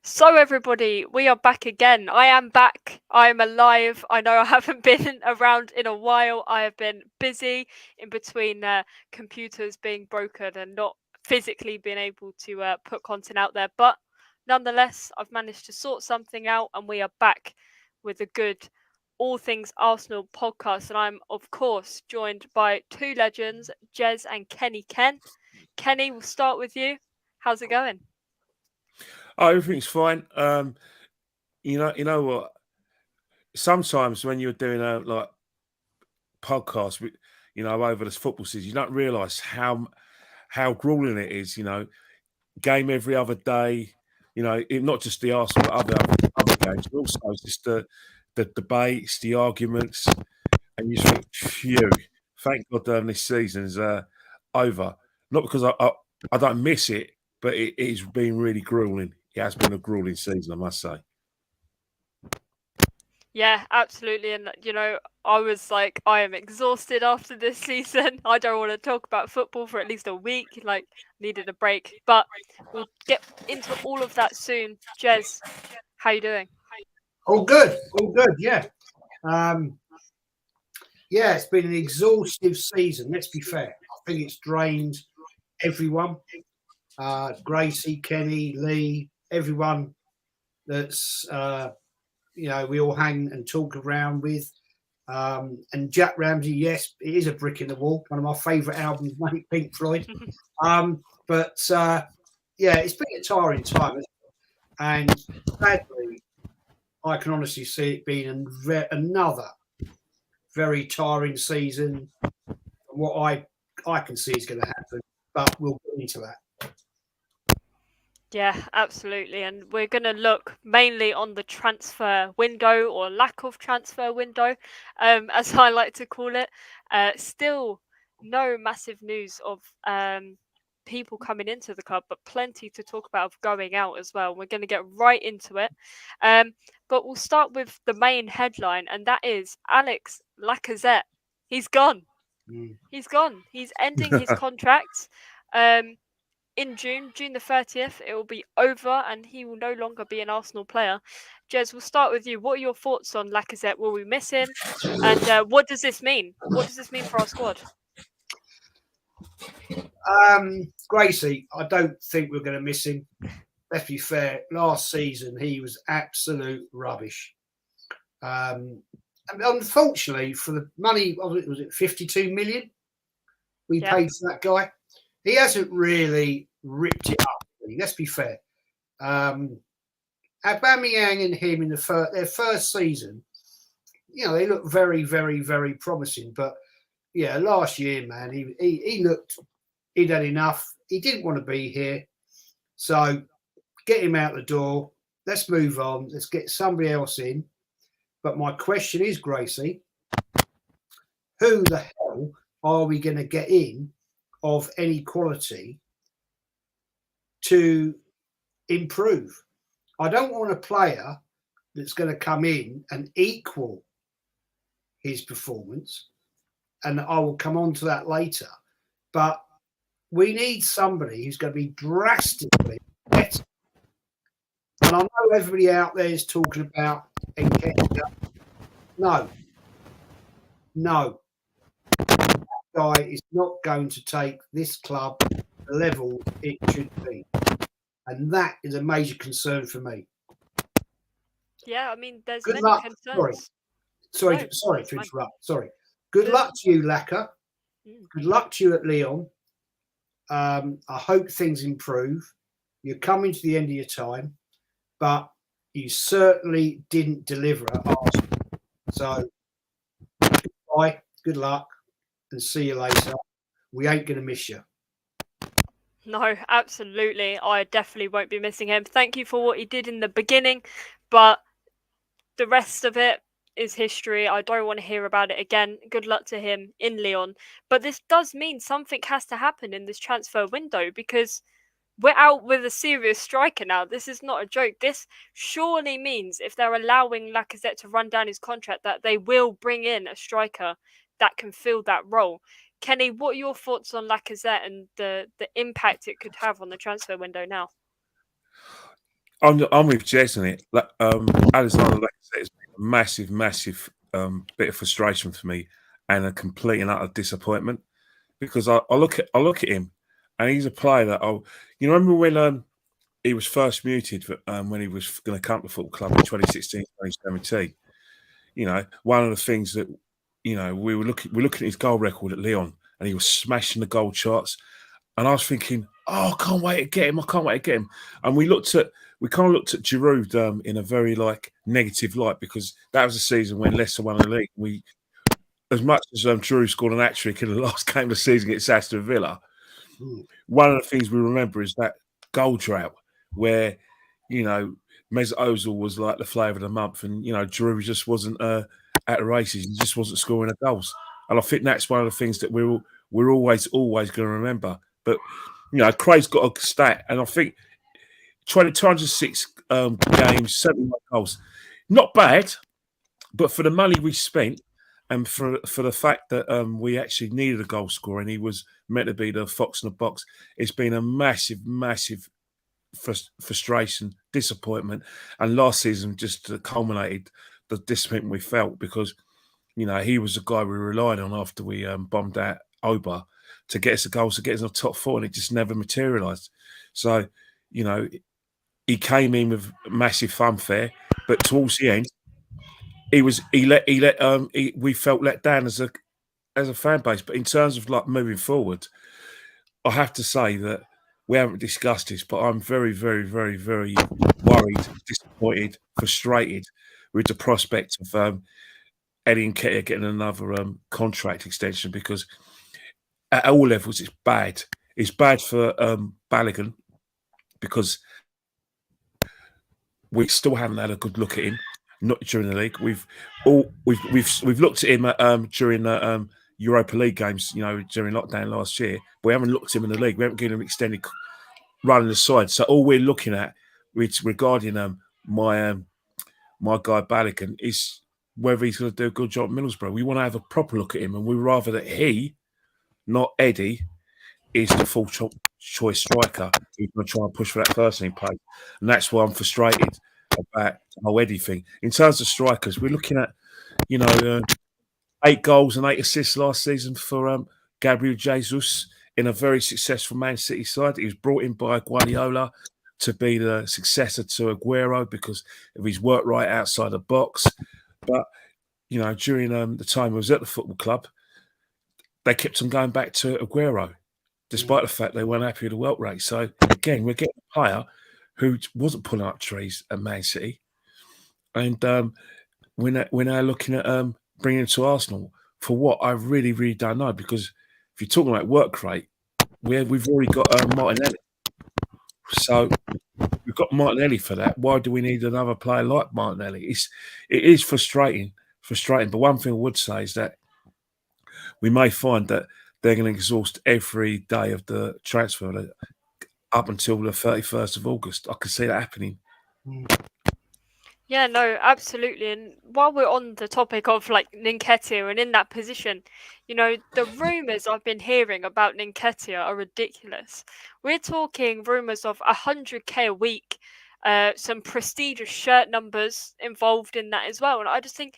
So everybody, we are back again. I am back. I am alive. I know I haven't been around in a while. I have been busy in between computers being broken and not physically being able to put content out there. But nonetheless, I've managed to sort something out and we are back with a good all things Arsenal podcast. And I'm, of course, joined by two legends, Jez and Kenny Ken. Kenny, we'll start with you. How's it going? Oh, everything's fine. You know what? Sometimes when you're doing a podcast, over this football season, you don't realise how grueling it is. Game every other day. Not just the Arsenal, but other games, but also just the debates, the arguments, and you just think, phew, thank God this season's over. Not because I don't miss it, but it's been really grueling. It has been a grueling season, I must say. Yeah, absolutely. And, I was like, I am exhausted after this season. I don't want to talk about football for at least a week. Like, needed a break. But we'll get into all of that soon. Jez, how you doing? All good, all good. Yeah, um, yeah. It's been an exhaustive season. Let's be fair. I think it's drained everyone. Gracie, Kenny, Lee, everyone that's we all hang and talk around with. And Jack Ramsey, yes, it is a brick in the wall. One of my favourite albums, mate, Pink Floyd. But yeah, it's been a tiring time, and sadly, I can honestly see it being another very tiring season. What I can see is going to happen, but we'll get into that. Yeah, absolutely. And we're going to look mainly on the transfer window or lack of transfer window, as I like to call it. Still no massive news of people coming into the club, but plenty to talk about of going out as well. We're going to get right into it. But we'll start with the main headline, and that is Alex Lacazette. He's gone. He's gone. He's ending his contract. In June the 30th, it will be over and he will no longer be an Arsenal player. Jez, we'll start with you. What are your thoughts on Lacazette? Will we miss him? And what does this mean? What does this mean for our squad? Gracie, I don't think we're going to miss him. Let's be fair. Last season, he was absolute rubbish. And unfortunately, for the money, was it 52 million we paid for that guy? He hasn't really ripped it up. Let's be fair. Aubameyang and him in their first season, they look very, very, very promising. But yeah, last year, man, he looked he'd had enough. He didn't want to be here, so get him out the door. Let's move on. Let's get somebody else in. But my question is, Gracie, who the hell are we going to get in of any quality to improve? I don't want a player that's going to come in and equal his performance, and I will come on to that later. But we need somebody who's going to be drastically better. And I know everybody out there is talking about Nketiah. No. That guy is not going to take this club to the level it should be. And that is a major concern for me. Yeah, I mean, there's many concerns. Sorry to interrupt. Sorry. Good luck to you, Laka. Good luck to you at Lyon. I hope things improve. You're coming to the end of your time, but you certainly didn't deliver at Arsenal. So, goodbye, good luck, and see you later. We ain't going to miss you. No, absolutely. I definitely won't be missing him. Thank you for what he did in the beginning, but the rest of it is history. I don't want to hear about it again. Good luck to him in Lyon. But this does mean something has to happen in this transfer window because we're out with a serious striker now. This is not a joke. This surely means if they're allowing Lacazette to run down his contract that they will bring in a striker that can fill that role. Kenny, what are your thoughts on Lacazette and the impact it could have on the transfer window now? I'm with Jez on it. Like, Alexander Lacazette has been a massive, massive bit of frustration for me, and a complete and utter disappointment because I look at him, and he's a player that you remember when he was first muted when he was going to come to the football club in 2016, 2017. You know, one of the things that we're looking at his goal record at Lyon, and he was smashing the goal charts. And I was thinking, oh, I can't wait to get him. I can't wait to get him. And we kind of looked at Giroud in a very negative light because that was a season when Leicester won the league. As much as Giroud scored an hat-trick in the last game of the season against Aston Villa, one of the things we remember is that goal drought where, Mesut Ozil was like the flavour of the month, and Giroud just wasn't at the races. He just wasn't scoring the goals, and I think that's one of the things that we're always going to remember. But Craig's got a stat, and I think 206 games, 71 goals, not bad, but for the money we spent. And for the fact that we actually needed a goal scorer, and he was meant to be the fox in the box, it's been a massive, massive frustration, disappointment, and last season just culminated the disappointment we felt because he was the guy we relied on after we bombed out Oba to get us a goal, to get us in the top four, and it just never materialised. So he came in with massive fanfare, but towards the end, we felt let down as a fan base. But in terms of moving forward, I have to say that we haven't discussed this, but I'm very, very, very, very worried, disappointed, frustrated with the prospect of Eddie Nketiah getting another contract extension because at all levels it's bad. It's bad for Balogun because we still haven't had a good look at him. Not during the league. We've looked at him during the Europa League games, during lockdown last year. But we haven't looked at him in the league. We haven't given him extended run in the side. So all we're looking at regarding my guy Balogun is whether he's going to do a good job at Middlesbrough. We want to have a proper look at him, and we rather that he, not Eddie, is the full choice striker who's going to try and push for that first team place. And that's why I'm frustrated about the whole Eddie thing. In terms of strikers, we're looking at, 8 goals and 8 assists last season for Gabriel Jesus in a very successful Man City side. He was brought in by Guardiola to be the successor to Aguero because of his work right outside the box. But, during the time he was at the football club, they kept on going back to Aguero, despite the fact they weren't happy with the work rate. So, again, we're getting a player who wasn't pulling up trees at Man City. And we're now looking at bringing him to Arsenal for what I really, really don't know. Because if you're talking about work rate, we've already got Martinelli. So we've got Martinelli for that. Why do we need another player like Martinelli? It is frustrating. But one thing I would say is that we may find that they're going to exhaust every day of the transfer up until the 31st of August. I can see that happening. Yeah, no, absolutely. And while we're on the topic of Nketiah and in that position, the rumours I've been hearing about Nketiah are ridiculous. We're talking rumours of 100k a week, some prestigious shirt numbers involved in that as well. And I just think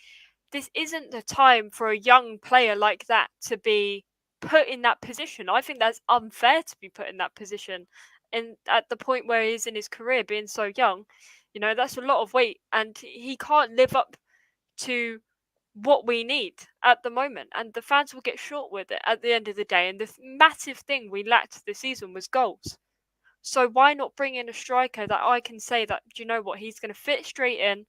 this isn't the time for a young player like that to be put in that position. I think that's unfair to be put in that position. And at the point where he is in his career, being so young, that's a lot of weight, and he can't live up to what we need at the moment. And the fans will get short with it at the end of the day. And the massive thing we lacked this season was goals. So why not bring in a striker that I can say that, do you know what, he's going to fit straight in.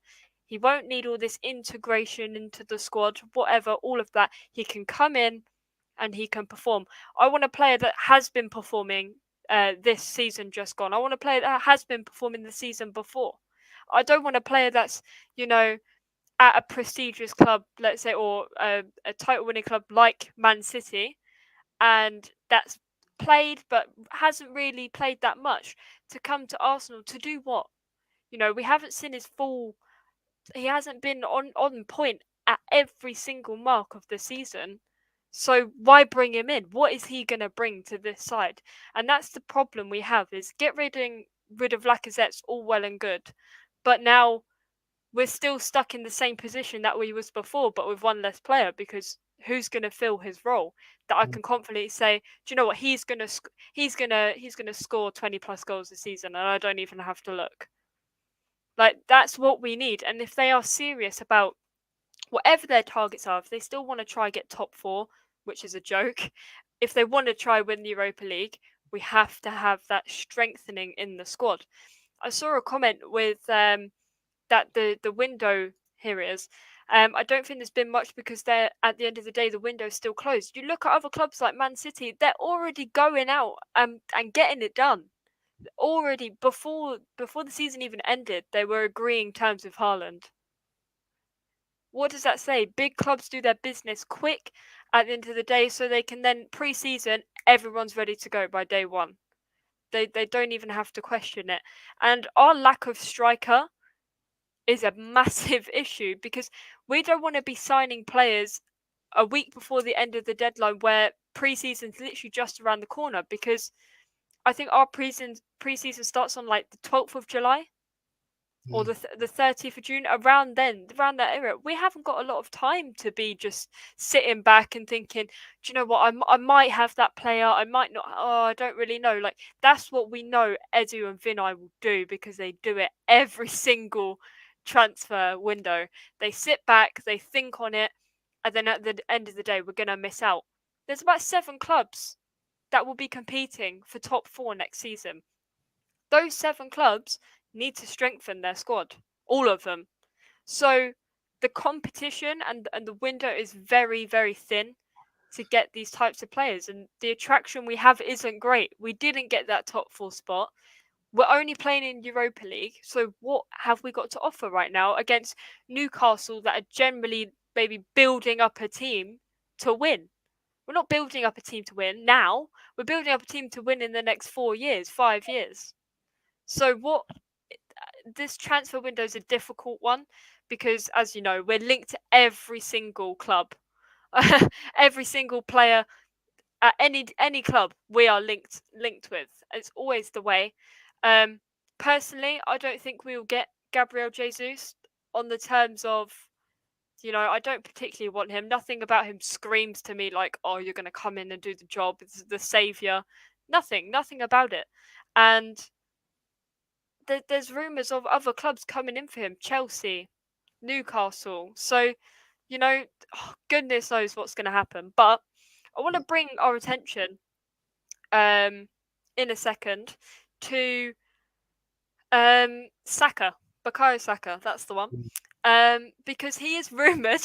He won't need all this integration into the squad, whatever, all of that. He can come in and he can perform. I want a player that has been performing this season just gone. I want a player that has been performing the season before. I don't want a player that's, at a prestigious club, let's say, or a title-winning club like Man City, and that's played but hasn't really played that much, to come to Arsenal to do what? We haven't seen his full. He hasn't been on point at every single mark of the season. So why bring him in? What is he going to bring to this side? And that's the problem we have, is rid of Lacazette's all well and good, but now we're still stuck in the same position that we was before, but with one less player, because who's going to fill his role that I can confidently say, do you know what, he's going to score 20 plus goals this season, and I don't even have to look. Like, that's what we need. And if they are serious about whatever their targets are, if they still want to try get top 4, which is a joke, if they want to try win the Europa League, we have to have that strengthening in the squad. I saw a comment with that the window, here it is. I don't think there's been much, because they're, at the end of the day, the window's still closed. You look at other clubs like Man City, they're already going out and getting it done. Already before the season even ended, they were agreeing terms with Haaland. What does that say? Big clubs do their business quick at the end of the day, so they can then pre-season, everyone's ready to go by day one. They don't even have to question it. And our lack of striker is a massive issue, because we don't want to be signing players a week before the end of the deadline where pre-season's literally just around the corner, because I think our pre-season starts on like the 12th of July or the 30th of June, around that era. We haven't got a lot of time to be just sitting back and thinking, do you know what, I might have that player, I might not, I don't really know. Like, that's what we know Edu and Vinay will do, because they do it every single transfer window. They sit back, they think on it, and then at the end of the day, we're going to miss out. There's about 7 clubs that will be competing for top 4 next season. Those 7 clubs need to strengthen their squad, all of them. So the competition and the window is very, very thin to get these types of players, and the attraction we have isn't great. We didn't get that top 4 spot. We're only playing in Europa League, so what have we got to offer right now against Newcastle, that are generally maybe building up a team to win? We're not building up a team to win now. We're building up a team to win in the next 4 years, 5 years. So this transfer window is a difficult one, because, as you know, we're linked to every single club. Every single player at any club we are linked with. It's always the way. Personally, I don't think we will get Gabriel Jesus, on the terms of, I don't particularly want him. Nothing about him screams to me like, oh, you're going to come in and do the job. It's the saviour. Nothing about it. And there's rumours of other clubs coming in for him. Chelsea, Newcastle. So, goodness knows what's going to happen. But I want to bring our attention in a second to Saka. Bukayo Saka, that's the one. Because he is rumoured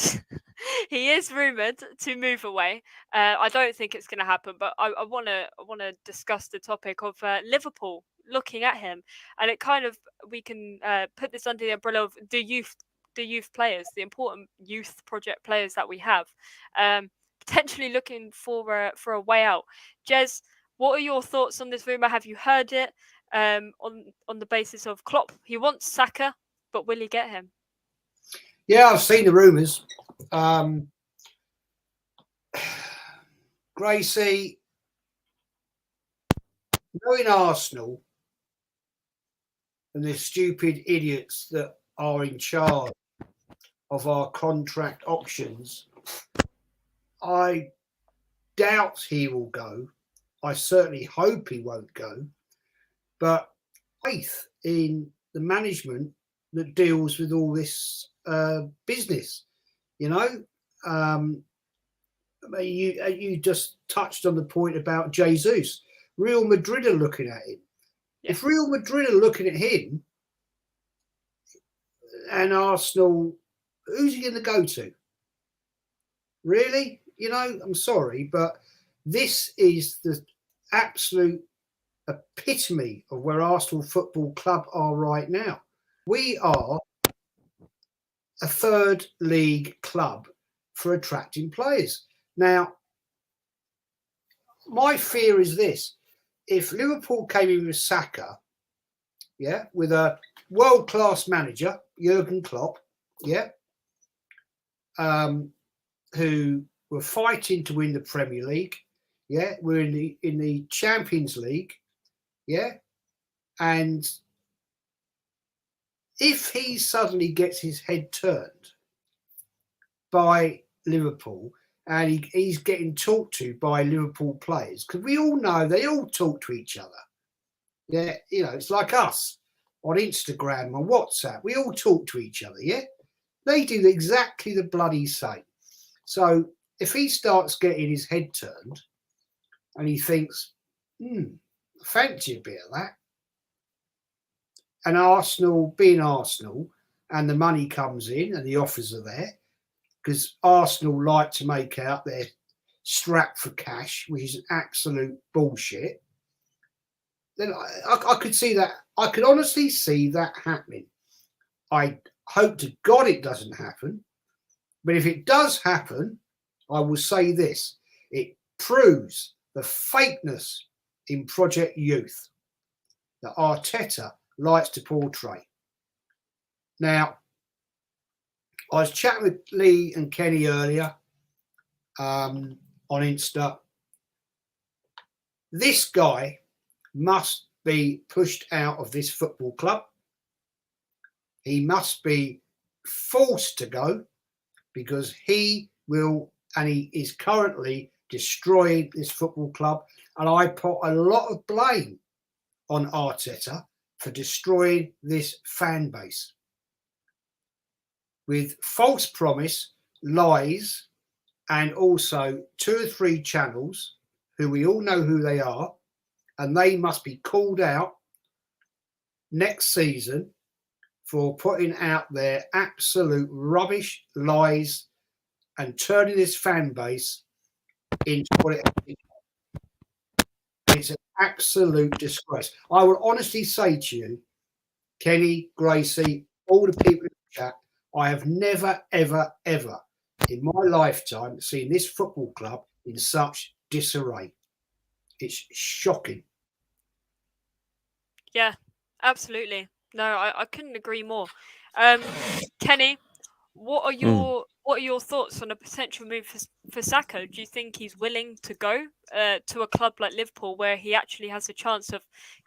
to move away. I don't think it's going to happen, but I want to discuss the topic of Liverpool looking at him, and it kind of, we can put this under the umbrella of the youth players, the important youth project players that we have, potentially looking for a way out. Jez, what are your thoughts on this rumour? Have you heard it? On the basis of Klopp, he wants Saka, but will he get him? Yeah, I've seen the rumours. Gracie, knowing Arsenal and the stupid idiots that are in charge of our contract options, I doubt he will go. I certainly hope he won't go. But faith in the management that deals with all this business, you just touched on the point about Jesus. Real Madrid are looking at him. Yeah. If Real Madrid are looking at him and Arsenal, who's he going to go to? Really? I'm sorry, but this is the absolute epitome of where Arsenal Football Club are right now. We are a third league club for attracting players. Now, my fear is this: if Liverpool came in with Saka, with a world-class manager, Jurgen Klopp, who were fighting to win the Premier League, we're in the Champions League, And if he suddenly gets his head turned by Liverpool and he's getting talked to by Liverpool players, because we all know they all talk to each other. Yeah, it's like us on Instagram and WhatsApp. We all talk to each other, yeah? They do exactly the bloody same. So if he starts getting his head turned and he thinks, fancy a bit of that, and Arsenal, being Arsenal, and the money comes in and the offers are there, because Arsenal like to make out they're strapped for cash, which is absolute bullshit, then I could see that. I could honestly see that happening. I hope to God it doesn't happen. But if it does happen, I will say this. It proves the fakeness in Project Youth that Arteta likes to portray. Now, I was chatting with Lee and Kenny earlier on Insta. This guy must be pushed out of this football club. He must be forced to go, because he will, and he is currently destroying this football club. And I put a lot of blame on Arteta for destroying this fan base with false promise, lies, and also 2 or 3 channels who we all know who they are, and they must be called out next season for putting out their absolute rubbish, lies, and turning this fan base into what it is. It's an absolute disgrace. I will honestly say to you, Kenny, Gracie, all the people in the chat, I have never, ever, ever in my lifetime seen this football club in such disarray. It's shocking. Yeah, absolutely. No, I couldn't agree more. Kenny, what are your thoughts on a potential move for Saka? Do you think he's willing to go to a club like Liverpool, where he actually has a chance of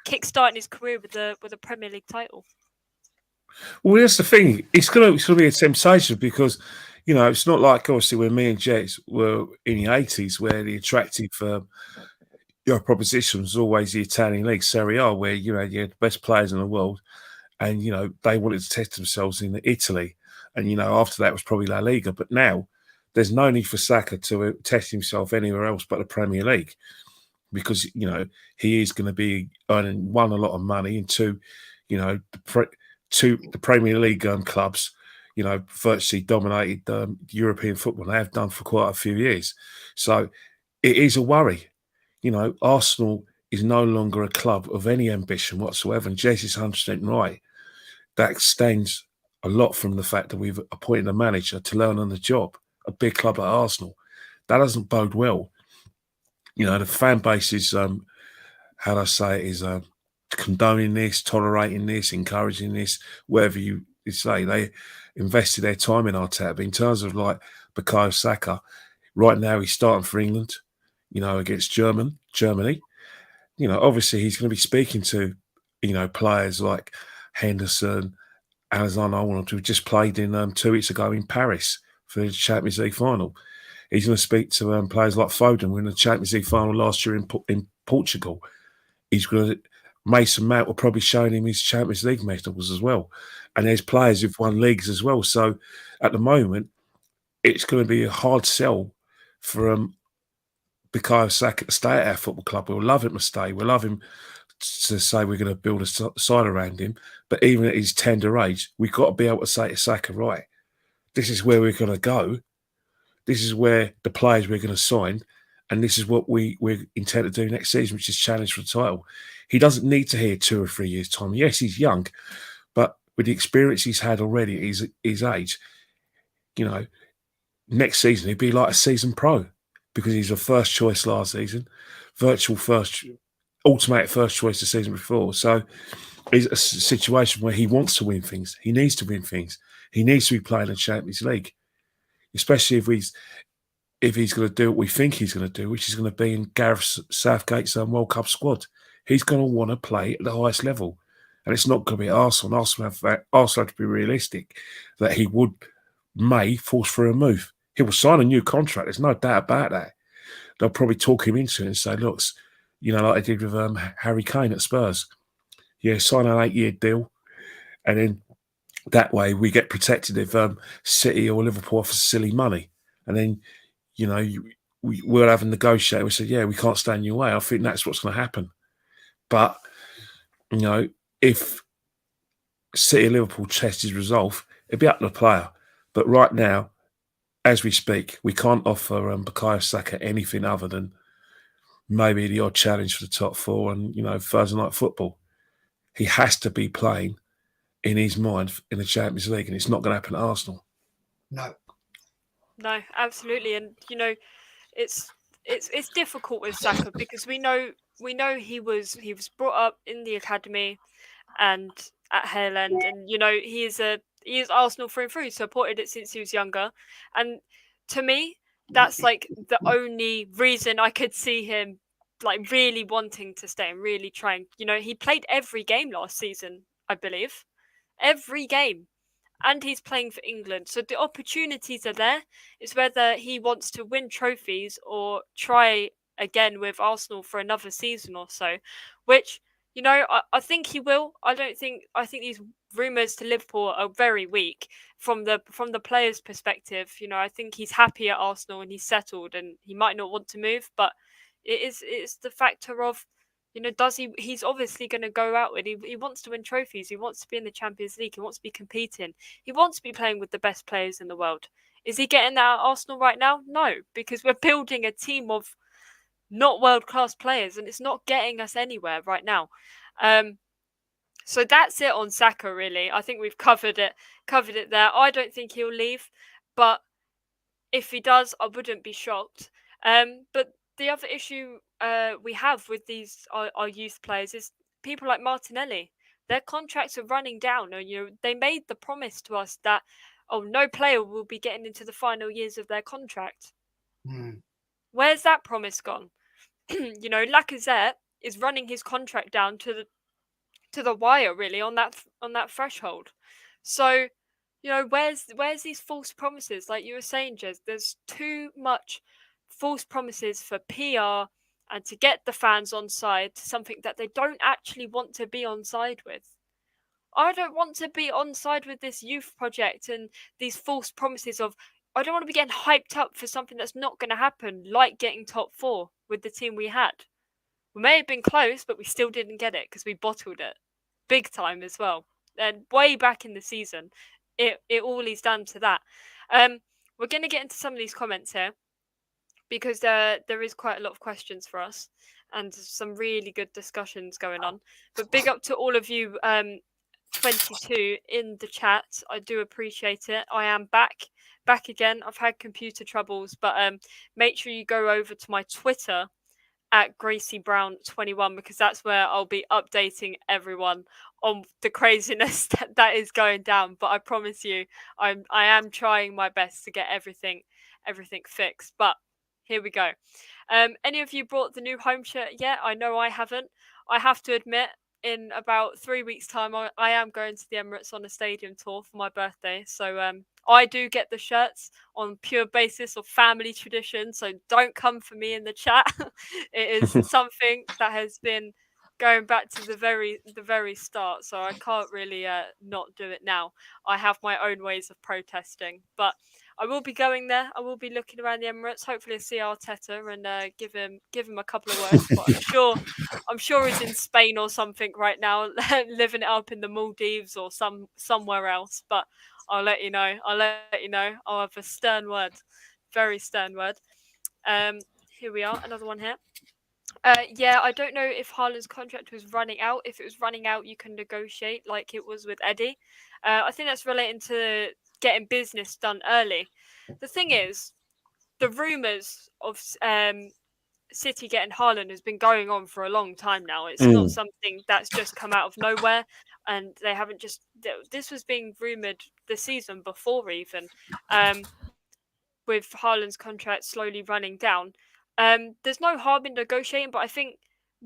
kickstarting his career with a Premier League title? Well, that's the thing. It's gonna be a temptation, because it's not like obviously when me and Jets were in the 80s, where the attractive proposition was always the Italian league, Serie A, where you had the best players in the world, and they wanted to test themselves in Italy, and after that was probably La Liga. But now there's no need for Saka to test himself anywhere else but the Premier League, because he is going to be earning, one, a lot of money, and two, the Premier League clubs, virtually dominated European football. They have done for quite a few years, so it is a worry. Arsenal is no longer a club of any ambition whatsoever, and Jess is 100% right. That extends a lot from the fact that we've appointed a manager to learn on the job. A big club like Arsenal, that doesn't bode well. The fan base is, how do I say it, is condoning this, tolerating this, encouraging this, whatever you say. They invested their time in Arteta. In terms of like Bukayo Saka, right now he's starting for England, against Germany. Obviously he's going to be speaking to, players like Henderson, Alexander Arnold, who just played in 2 weeks ago in Paris for the Champions League final. He's going to speak to players like Foden, who in the Champions League final last year in Portugal. He's going to, Mason Mount will probably showing him his Champions League medals as well. And there's players who've won leagues as well. So at the moment, it's going to be a hard sell for Bukayo Saka to stay at our football club. We'll love him to stay. We'll love him to say we're going to build a side around him. But even at his tender age, we've got to be able to say to Saka, right, this is where we're going to go. This is where the players we're going to sign. And this is what we intend to do next season, which is challenge for the title. He doesn't need to hear 2 or 3 years' time. Yes, he's young, but with the experience he's had already at his age, next season he'd be like a season pro, because he's a first choice last season, automatic first choice the season before. So it's a situation where he wants to win things. He needs to win things. He needs to be playing the Champions League, especially if he's going to do what we think he's going to do, which is going to be in Gareth Southgate's World Cup squad. He's going to want to play at the highest level. and it's not going to be Arsenal. Arsenal have to be realistic that he may force through a move. He will sign a new contract. There's no doubt about that. They'll probably talk him into it and say, look, like they did with Harry Kane at Spurs. Yeah, sign an 8-year deal, and then that way we get protected if City or Liverpool offer silly money. And then, we'll have a negotiator. We said, yeah, we can't stand in your way. I think that's what's going to happen. But, if City and Liverpool test his resolve, it'd be up to the player. But right now, as we speak, we can't offer Bukayo Saka anything other than maybe the odd challenge for the top four and, Thursday night football. He has to be playing in his mind in the Champions League, and it's not going to happen at Arsenal. No, absolutely. And, it's difficult with Saka because we know he was brought up in the academy and at Hale End, and he is Arsenal through and through. Supported it since he was younger, and to me, that's like the only reason I could see him like really wanting to stay and really trying. He played every game last season, I believe, every game. And he's playing for England. So the opportunities are there. It's whether he wants to win trophies or try again with Arsenal for another season or so, which, I think he will. I think these rumours to Liverpool are very weak from the player's perspective. I think he's happy at Arsenal and he's settled and he might not want to move, but it's the factor of, he's obviously going to go out and he wants to win trophies. He wants to be in the Champions League. He wants to be competing. He wants to be playing with the best players in the world. Is he getting that at Arsenal right now? No, because we're building a team of not world-class players and it's not getting us anywhere right now. So that's it on Saka, really. I think we've covered it there. I don't think he'll leave, but if he does, I wouldn't be shocked. But the other issue we have with these our youth players is people like Martinelli. Their contracts are running down, and they made the promise to us that no player will be getting into the final years of their contract. Where's that promise gone? Lacazette is running his contract down to the wire, really, on that threshold. So, where's these false promises? Like you were saying, Jez, there's too much false promises for PR and to get the fans on side to something that they don't actually want to be on side with. I don't want to be on side with this youth project and these false promises of, I don't want to be getting hyped up for something that's not going to happen, like getting top 4 with the team we had. We may have been close, but we still didn't get it because we bottled it big time as well. And way back in the season, it all is down to that. We're going to get into some of these comments here because there is quite a lot of questions for us and some really good discussions going on. But big up to all of you 22 in the chat. I do appreciate it. I am back again. I've had computer troubles, but make sure you go over to my Twitter at GracieBrown21 because that's where I'll be updating everyone on the craziness that is going down. But I promise you, I am trying my best to get everything fixed. But here we go. Any of you bought the new home shirt yet? I know I haven't. I have to admit, in about 3 weeks' time, I am going to the Emirates on a stadium tour for my birthday. So I do get the shirts on pure basis of family tradition. So don't come for me in the chat. It is something that has been going back to the very start. So I can't really not do it now. I have my own ways of protesting, but I will be going there. I will be looking around the Emirates. Hopefully, see Arteta and give him a couple of words. But I'm sure he's in Spain or something right now, living it up in the Maldives or somewhere else. But I'll let you know. I'll have a stern word, very stern word. Here we are, another one here. Yeah, I don't know if Haaland's contract was running out. If it was running out, you can negotiate like it was with Eddie. I think that's relating to getting business done early. The thing is, the rumours of City getting Haaland has been going on for a long time now. It's not something that's just come out of nowhere, and they haven't just. This was being rumoured the season before, even with Haaland's contract slowly running down. There's no harm in negotiating, but I think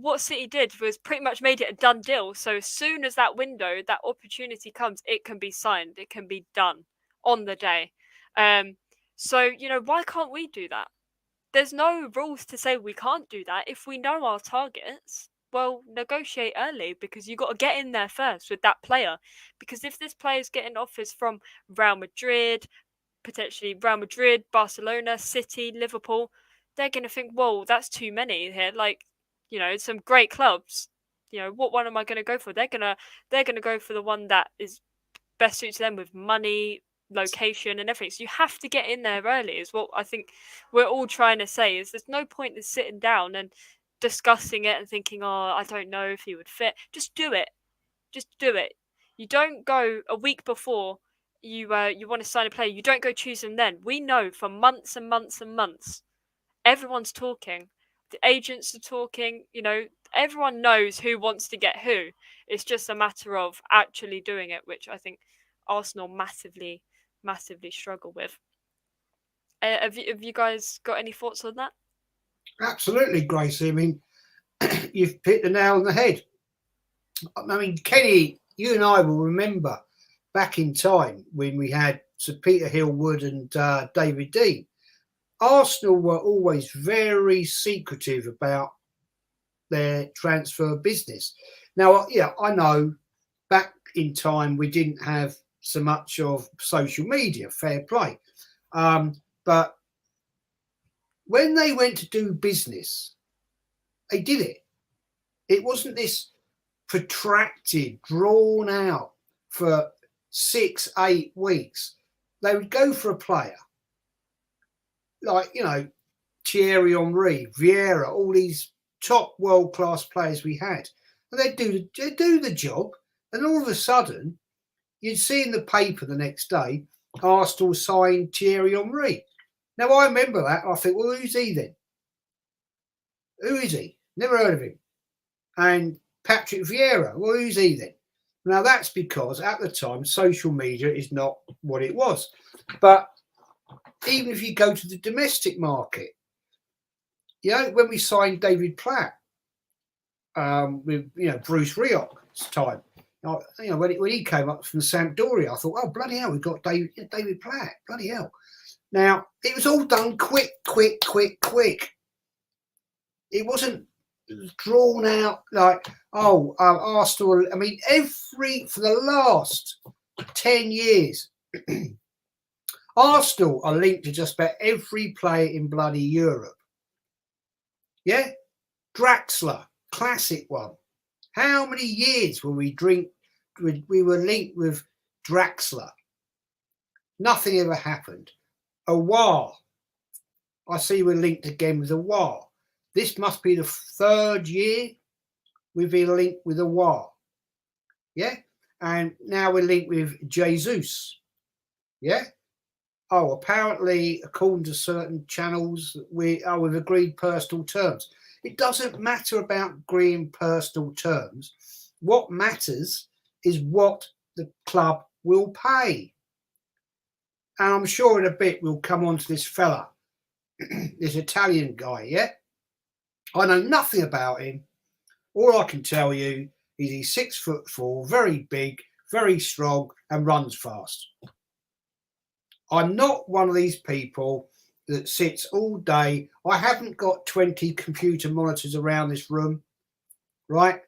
what City did was pretty much made it a done deal. So as soon as that window, that opportunity comes, it can be signed, it can be done on the day. So, you know, why can't we do that? There's no rules to say we can't do that. If we know our targets, well, negotiate early, because you got to get in there first with that player. Because if this player's getting offers from Real Madrid, potentially Real Madrid, Barcelona, City, Liverpool, they're going to think, whoa, that's too many here. Like, you know, some great clubs. You know, what one am I going to go for? They're gonna go for the one that is best suits them with money, location, and everything. So you have to get in there early, is what I think we're all trying to say. Is there's no point in sitting down and discussing it and thinking, oh, I don't know if he would fit. Just do it. Just do it. You don't go a week before you want to sign a player. You don't go choose them then. We know for months and months and months. Everyone's talking. The agents are talking. You know, everyone knows who wants to get who. It's just a matter of actually doing it, which I think Arsenal massively struggle with. Have you guys got any thoughts on that? Absolutely, Gracie. I mean, you've hit the nail on the head. I mean, Kenny, you and I will remember back in time when we had Sir Peter Hill-Wood and David Dean. Arsenal were always very secretive about their transfer business. Now, yeah, I know back in time we didn't have so much of social media, fair play. But when they went to do business, they did it. It wasn't this protracted, drawn out for 6-8 weeks. They would go for a player like, you know, Thierry Henry, Vieira, all these top world-class players we had. And they'd do the job. And all of a sudden, you'd see in the paper the next day, Arsenal signed Thierry Henry. Now, I remember that. I think, well, who's he then? Who is he? Never heard of him. And Patrick Vieira, well, who's he then? Now, that's because at the time, social media is not what it was. But even if you go to the domestic market, you know, when we signed David Platt with, you know, Bruce Rioch's time, you know, when he came up from Sampdoria, I thought, oh, bloody hell, we've got David Platt, bloody hell. Now, it was all done quick. It wasn't drawn out like, Arsenal. I mean, for the last 10 years, Arsenal are linked to just about every player in bloody Europe. Yeah? Draxler, classic one. How many years were we were linked with Draxler? Nothing ever happened. Awar. I see we're linked again with Awar. This must be the 3rd year we've been linked with Awar. Yeah? And now we're linked with Jesus. Yeah? Oh, apparently, according to certain channels, we've agreed personal terms. It doesn't matter about agreeing personal terms. What matters is what the club will pay. And I'm sure in a bit we'll come on to this fella, this Italian guy, yeah? I know nothing about him. All I can tell you is he's 6'4", very big, very strong, and runs fast. I'm not one of these people that sits all day. I haven't got 20 computer monitors around this room, right?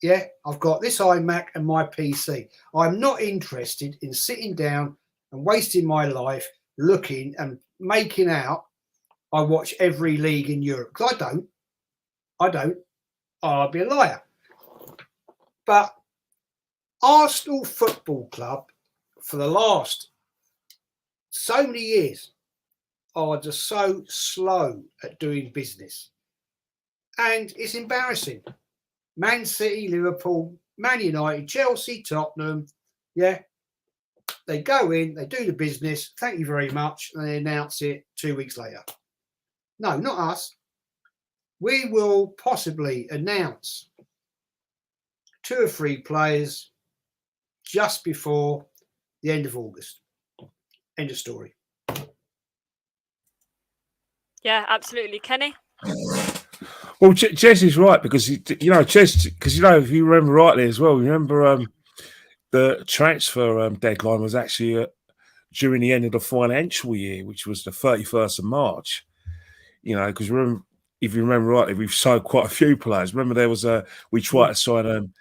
Yeah, I've got this iMac and my PC. I'm not interested in sitting down and wasting my life looking and making out I watch every league in Europe. Because I don't. I'll be a liar. But Arsenal Football Club, for the last so many years, are just so slow at doing business. And it's embarrassing. Man City, Liverpool, Man United, Chelsea, Tottenham, yeah, they go in, they do the business, thank you very much, and they announce it 2 weeks later. No, not us. We will possibly announce 2 or 3 players just before the end of August. End of story. Yeah, absolutely. Kenny? Well, Jez is right because Jez, because if you remember rightly as well, remember the transfer deadline was actually during the end of the financial year, which was the 31st of March. Because if you remember rightly, we've sold quite a few players. Remember, there was we tried to sign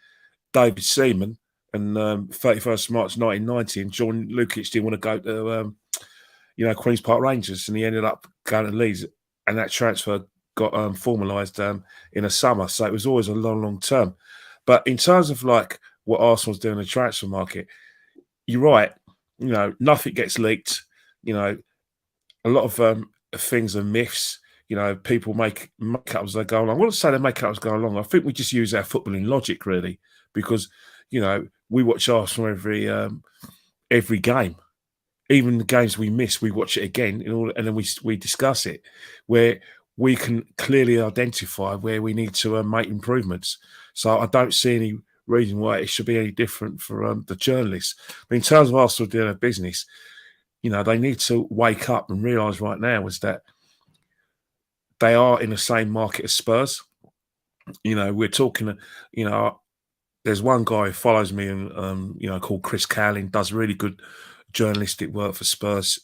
David Seaman, and 31st of March 1990, and John Lukic didn't want to go to Queen's Park Rangers, and he ended up going to Leeds, and that transfer got formalised in the summer. So it was always a long term. But in terms of like what Arsenal's doing in the transfer market, you're right. Nothing gets leaked. A lot of things are myths. People make up as they go along. I wouldn't say they make up as they go along. I think we just use our footballing logic, really, because, we watch Arsenal every game. Even the games we miss, we watch it again, and then we discuss it, where we can clearly identify where we need to make improvements. So I don't see any reason why it should be any different for the journalists. But in terms of Arsenal doing their business, they need to wake up and realise right now is that they are in the same market as Spurs. We're talking, there's one guy who follows me and, called Chris Cowling, does really good journalistic work for Spurs,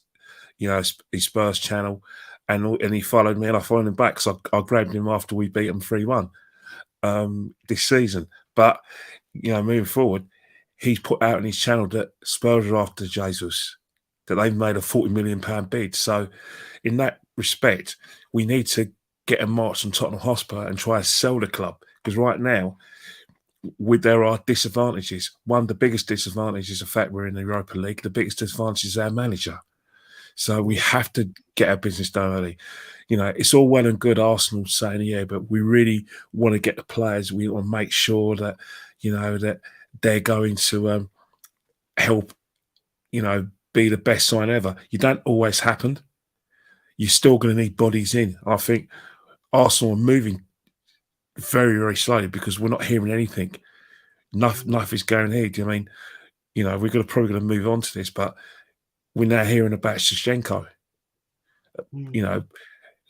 his Spurs channel. And he followed me and I followed him back. So I grabbed him after we beat them 3-1 this season. But, moving forward, he's put out on his channel that Spurs are after Jesus, that they've made a £40 million bid. So in that respect, we need to get a march on Tottenham Hotspur and try to sell the club. Because right now, there are disadvantages. One of the biggest disadvantages is the fact we're in the Europa League. The biggest disadvantage is our manager. So we have to get our business done early. It's all well and good Arsenal saying, yeah, but we really want to get the players. We want to make sure that, that they're going to help, be the best sign ever. You don't always happen. You're still going to need bodies in. I think Arsenal are moving very, very slowly because we're not hearing anything. Nothing's guaranteed. I mean, we're probably going to move on to this, but we're now hearing about Shevchenko.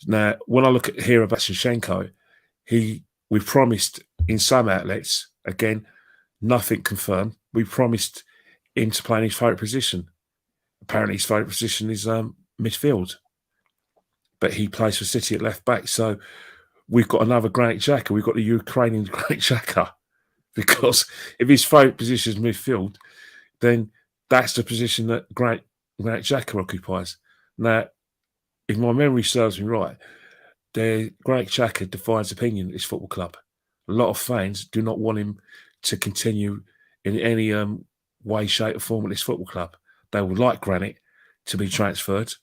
Now when I hear about Shevchenko, we promised in some outlets, again, nothing confirmed. We promised him to play in his favourite position. Apparently, his favourite position is midfield, but he plays for City at left back. So we've got another Granit Xhaka. We've got the Ukrainian Granit Xhaka, because if his favourite position is midfield, then that's the position that Granit Xhaka occupies. Now, if my memory serves me right, Granit Xhaka divides opinion at this football club. A lot of fans do not want him to continue in any way, shape, or form at this football club. They would like Granit to be transferred.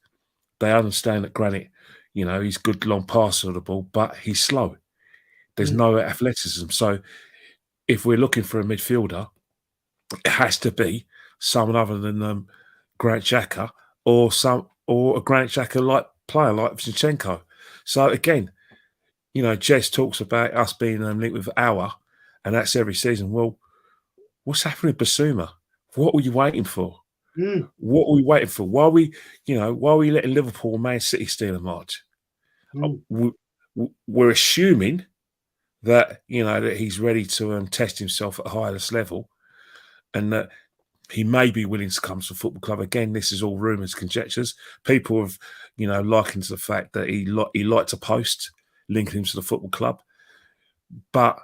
They understand that Granit, he's good long passer of the ball, but he's slow. There's no athleticism. So if we're looking for a midfielder, it has to be someone other than Granit Xhaka or a Granit Xhaka like player like Zinchenko. So again, Jez talks about us being linked with Auer, and that's every season. Well, what's happening with Basuma? What were you waiting for? What are we waiting for? Why are we letting Liverpool and Man City steal a march? We're assuming that that he's ready to test himself at the highest level, and that he may be willing to come to the football club. Again, this is all rumours, conjectures. People have likened to the fact that he liked to post linking him to the football club, but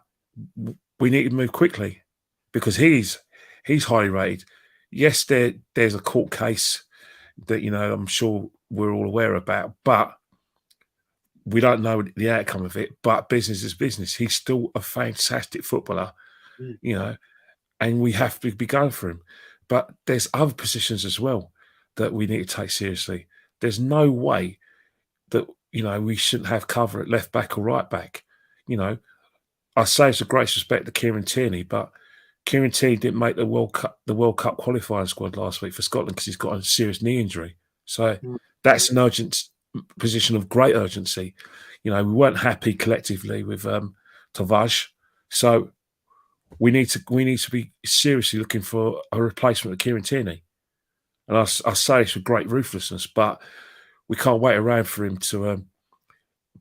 we need to move quickly because he's highly rated. Yes, there's a court case that I'm sure we're all aware about, but we don't know the outcome of it. But business is business. He's still a fantastic footballer, and we have to be going for him. But there's other positions as well that we need to take seriously. There's no way that we shouldn't have cover at left back or right back. I say it's a great respect to Kieran Tierney, but Kieran Tierney didn't make the World Cup qualifying squad last week for Scotland because he's got a serious knee injury. So that's an urgent position of great urgency. We weren't happy collectively with Tavares, so we need to be seriously looking for a replacement of Kieran Tierney. And I say this with great ruthlessness, but we can't wait around for him to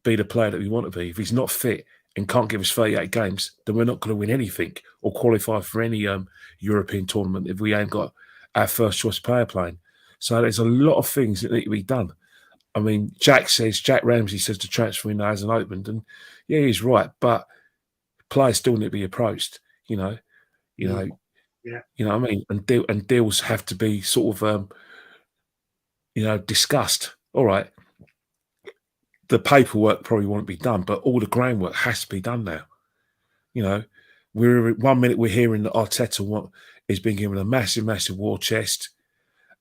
be the player that we want to be. If he's not fit and can't give us 38 games, then we're not going to win anything or qualify for any European tournament if we ain't got our first choice player playing. So there's a lot of things that need to be done. I mean, Jack Ramsey says the transfer window hasn't opened, and yeah, he's right. But players still need to be approached. You know what I mean. And deals have to be sort of discussed. All right, the paperwork probably won't be done, but all the groundwork has to be done now. You know, we're 1 minute we're hearing that Arteta is being given a massive war chest.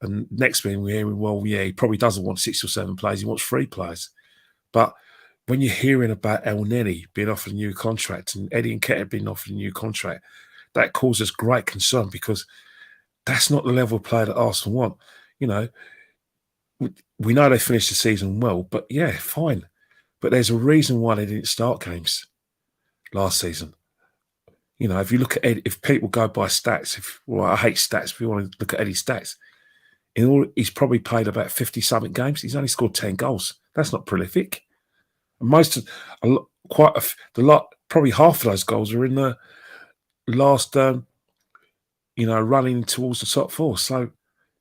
And next thing we're hearing, well, yeah, he probably doesn't want 6 or 7 players. He wants 3 players. But when you're hearing about El Neni being offered a new contract and Eddie Nketiah being offered a new contract, that causes great concern because that's not the level of player that Arsenal want. You know, we know they finished the season well, but yeah, fine. But there's a reason why they didn't start games last season. You know, if you look at Eddie, if people go by stats, I hate stats, if you want to look at Eddie's stats, he's probably played about 50-something games. He's only scored 10 goals. That's not prolific. Probably half of those goals are in the last, running towards the top 4. So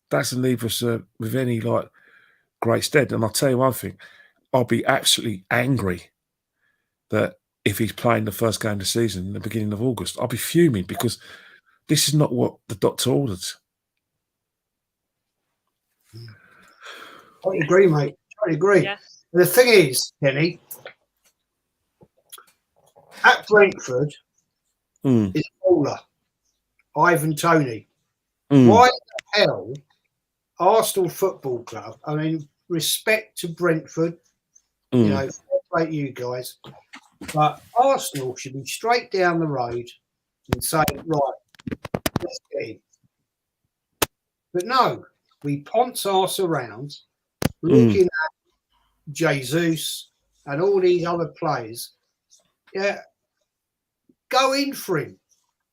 that doesn't leave us with any great stead. And I'll tell you one thing, I'll be absolutely angry that if he's playing the first game of the season in the beginning of August, I'll be fuming because this is not what the doctor ordered. I agree, mate. I agree. Yeah. The thing is, Kenny, at Brentford is Paula, Ivan Toney. Why the hell Arsenal Football Club? I mean, respect to Brentford, fair play to you guys, but Arsenal should be straight down the road and say, right, let's get in. But no, we ponce arse around, looking at Jesus and all these other players. Yeah, go in for him.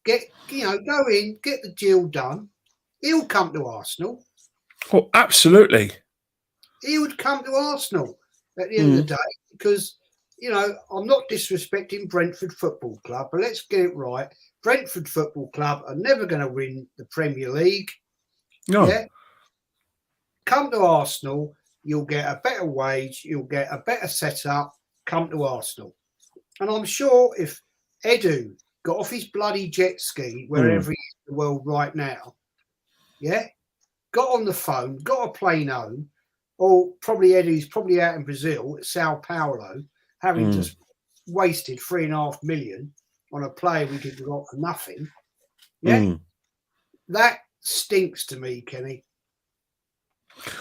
Go in, get the deal done. He'll come to Arsenal. Oh, absolutely. He would come to Arsenal at the end of the day because, I'm not disrespecting Brentford Football Club, but let's get it right. Brentford Football Club are never going to win the Premier League. No. Yeah? Come to Arsenal, you'll get a better wage, you'll get a better setup, come to Arsenal. And I'm sure if Edu got off his bloody jet ski wherever he is in the world right now, got on the phone, got a plane home, or probably Edu's probably out in Brazil at Sao Paulo, having just wasted 3.5 million on a player we could have got for nothing. Yeah, that stinks to me, Kenny.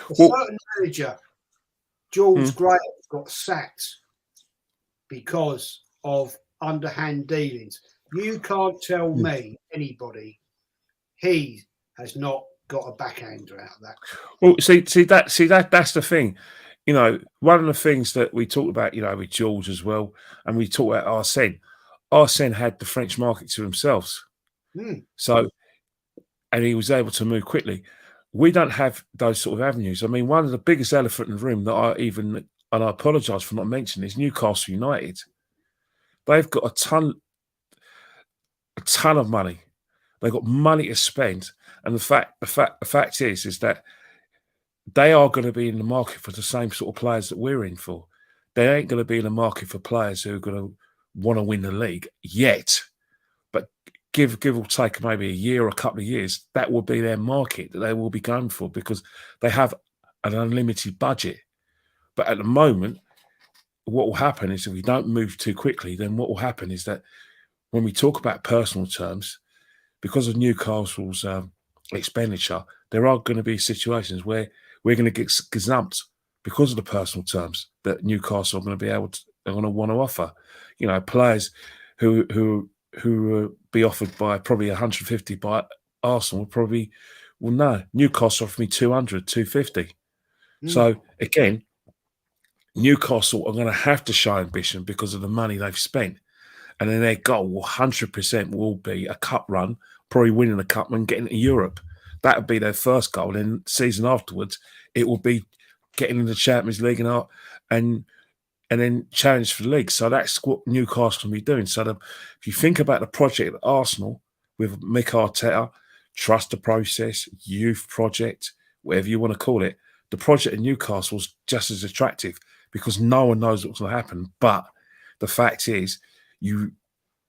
A certain manager, George Graham, got sacked because of underhand dealings. You can't tell me, anybody, he has not got a backhander out of that. Well, that's the thing. One of the things that we talked about, with George as well, and we talked about Arsene. Arsene had the French market to himself. So, and he was able to move quickly. We don't have those sort of avenues. I mean, one of the biggest elephant in the room and I apologise for not mentioning, is Newcastle United. They've got a ton of money. They've got money to spend. And the fact is that they are going to be in the market for the same sort of players that we're in for. They ain't going to be in the market for players who are going to want to win the league yet. But give or take maybe a year or a couple of years, that will be their market that they will be going for because they have an unlimited budget. But at the moment, what will happen is if we don't move too quickly, then what will happen is that when we talk about personal terms, because of Newcastle's expenditure, there are going to be situations where we're going to get gazumped because of the personal terms that Newcastle are going to be able to, they're going to want to offer. Players who will be offered by probably 150 by Arsenal will no, Newcastle offered me 200, 250. So again, Newcastle are going to have to show ambition because of the money they've spent. And then their goal 100% will be a cup run, probably winning a cup and getting to Europe. That would be their first goal. And the season afterwards, it will be getting in the Champions League and and then challenge for the league. So that's what Newcastle will be doing. So if you think about the project at Arsenal with Mick Arteta, trust the process, youth project, whatever you want to call it, the project at Newcastle's just as attractive because no one knows what's going to happen. But the fact is, you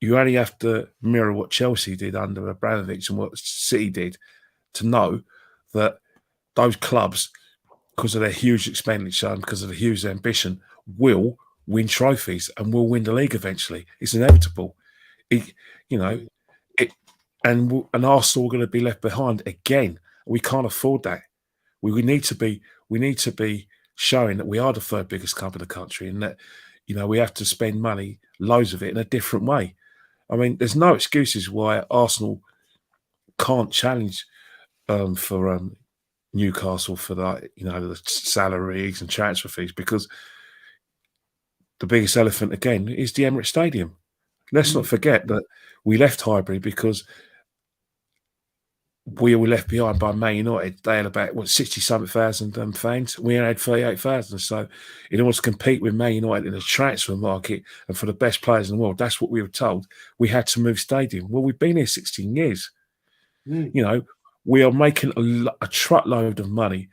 only have to mirror what Chelsea did under Abramovich and what City did to know that those clubs, because of their huge expenditure and because of the huge ambition, will win trophies and will win the league eventually. It's inevitable. And Arsenal are going to be left behind again. We can't afford that. We need to be showing that we are the third biggest club in the country, and that we have to spend money, loads of it, in a different way. I mean, there's no excuses why Arsenal can't challenge for Newcastle for that, the salaries and transfer fees, because the biggest elephant again is the Emirates Stadium. Let's not forget that we left Highbury because we were left behind by Man United. They had about 60-something thousand fans. We had 38,000. So, in order to compete with Man United in the transfer market and for the best players in the world, that's what we were told. We had to move stadium. Well, we've been here 16 years. We are making a truckload of money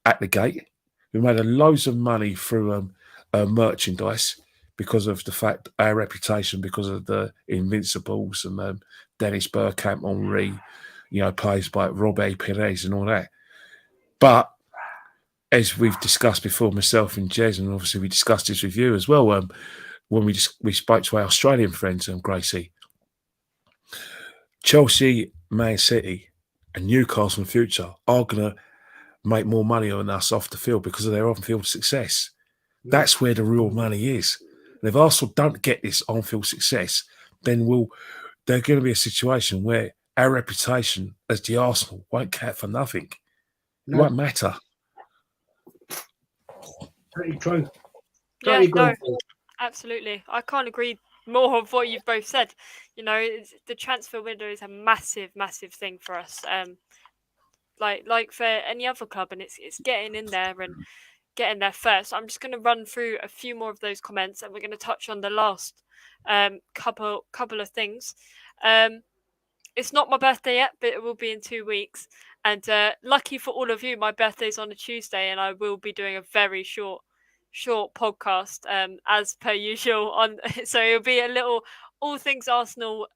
at the gate. We made loads of money through merchandise because of the fact our reputation, because of the Invincibles and Dennis Bergkamp, Henry, plays by Robbie Perez and all that. But as we've discussed before, myself and Jez, and obviously we discussed this with you as well, when we spoke to our Australian friends, Gracie, Chelsea, Man City, and Newcastle in the future are going to make more money on us off the field because of their on-field success. That's where the real money is. And if Arsenal don't get this on-field success, then there's going to be a situation where our reputation as the Arsenal won't count for nothing. It won't matter. Pretty true. Yeah, no, absolutely. I can't agree more of what you've both said. The transfer window is a massive, massive thing for us. Like for any other club, and it's getting in there and getting there first. I'm just going to run through a few more of those comments, and we're going to touch on the last couple of things. It's not my birthday yet, but it will be in 2 weeks. And lucky for all of you, my birthday's on a Tuesday, and I will be doing a very short podcast as per usual so it'll be a little all things Arsenal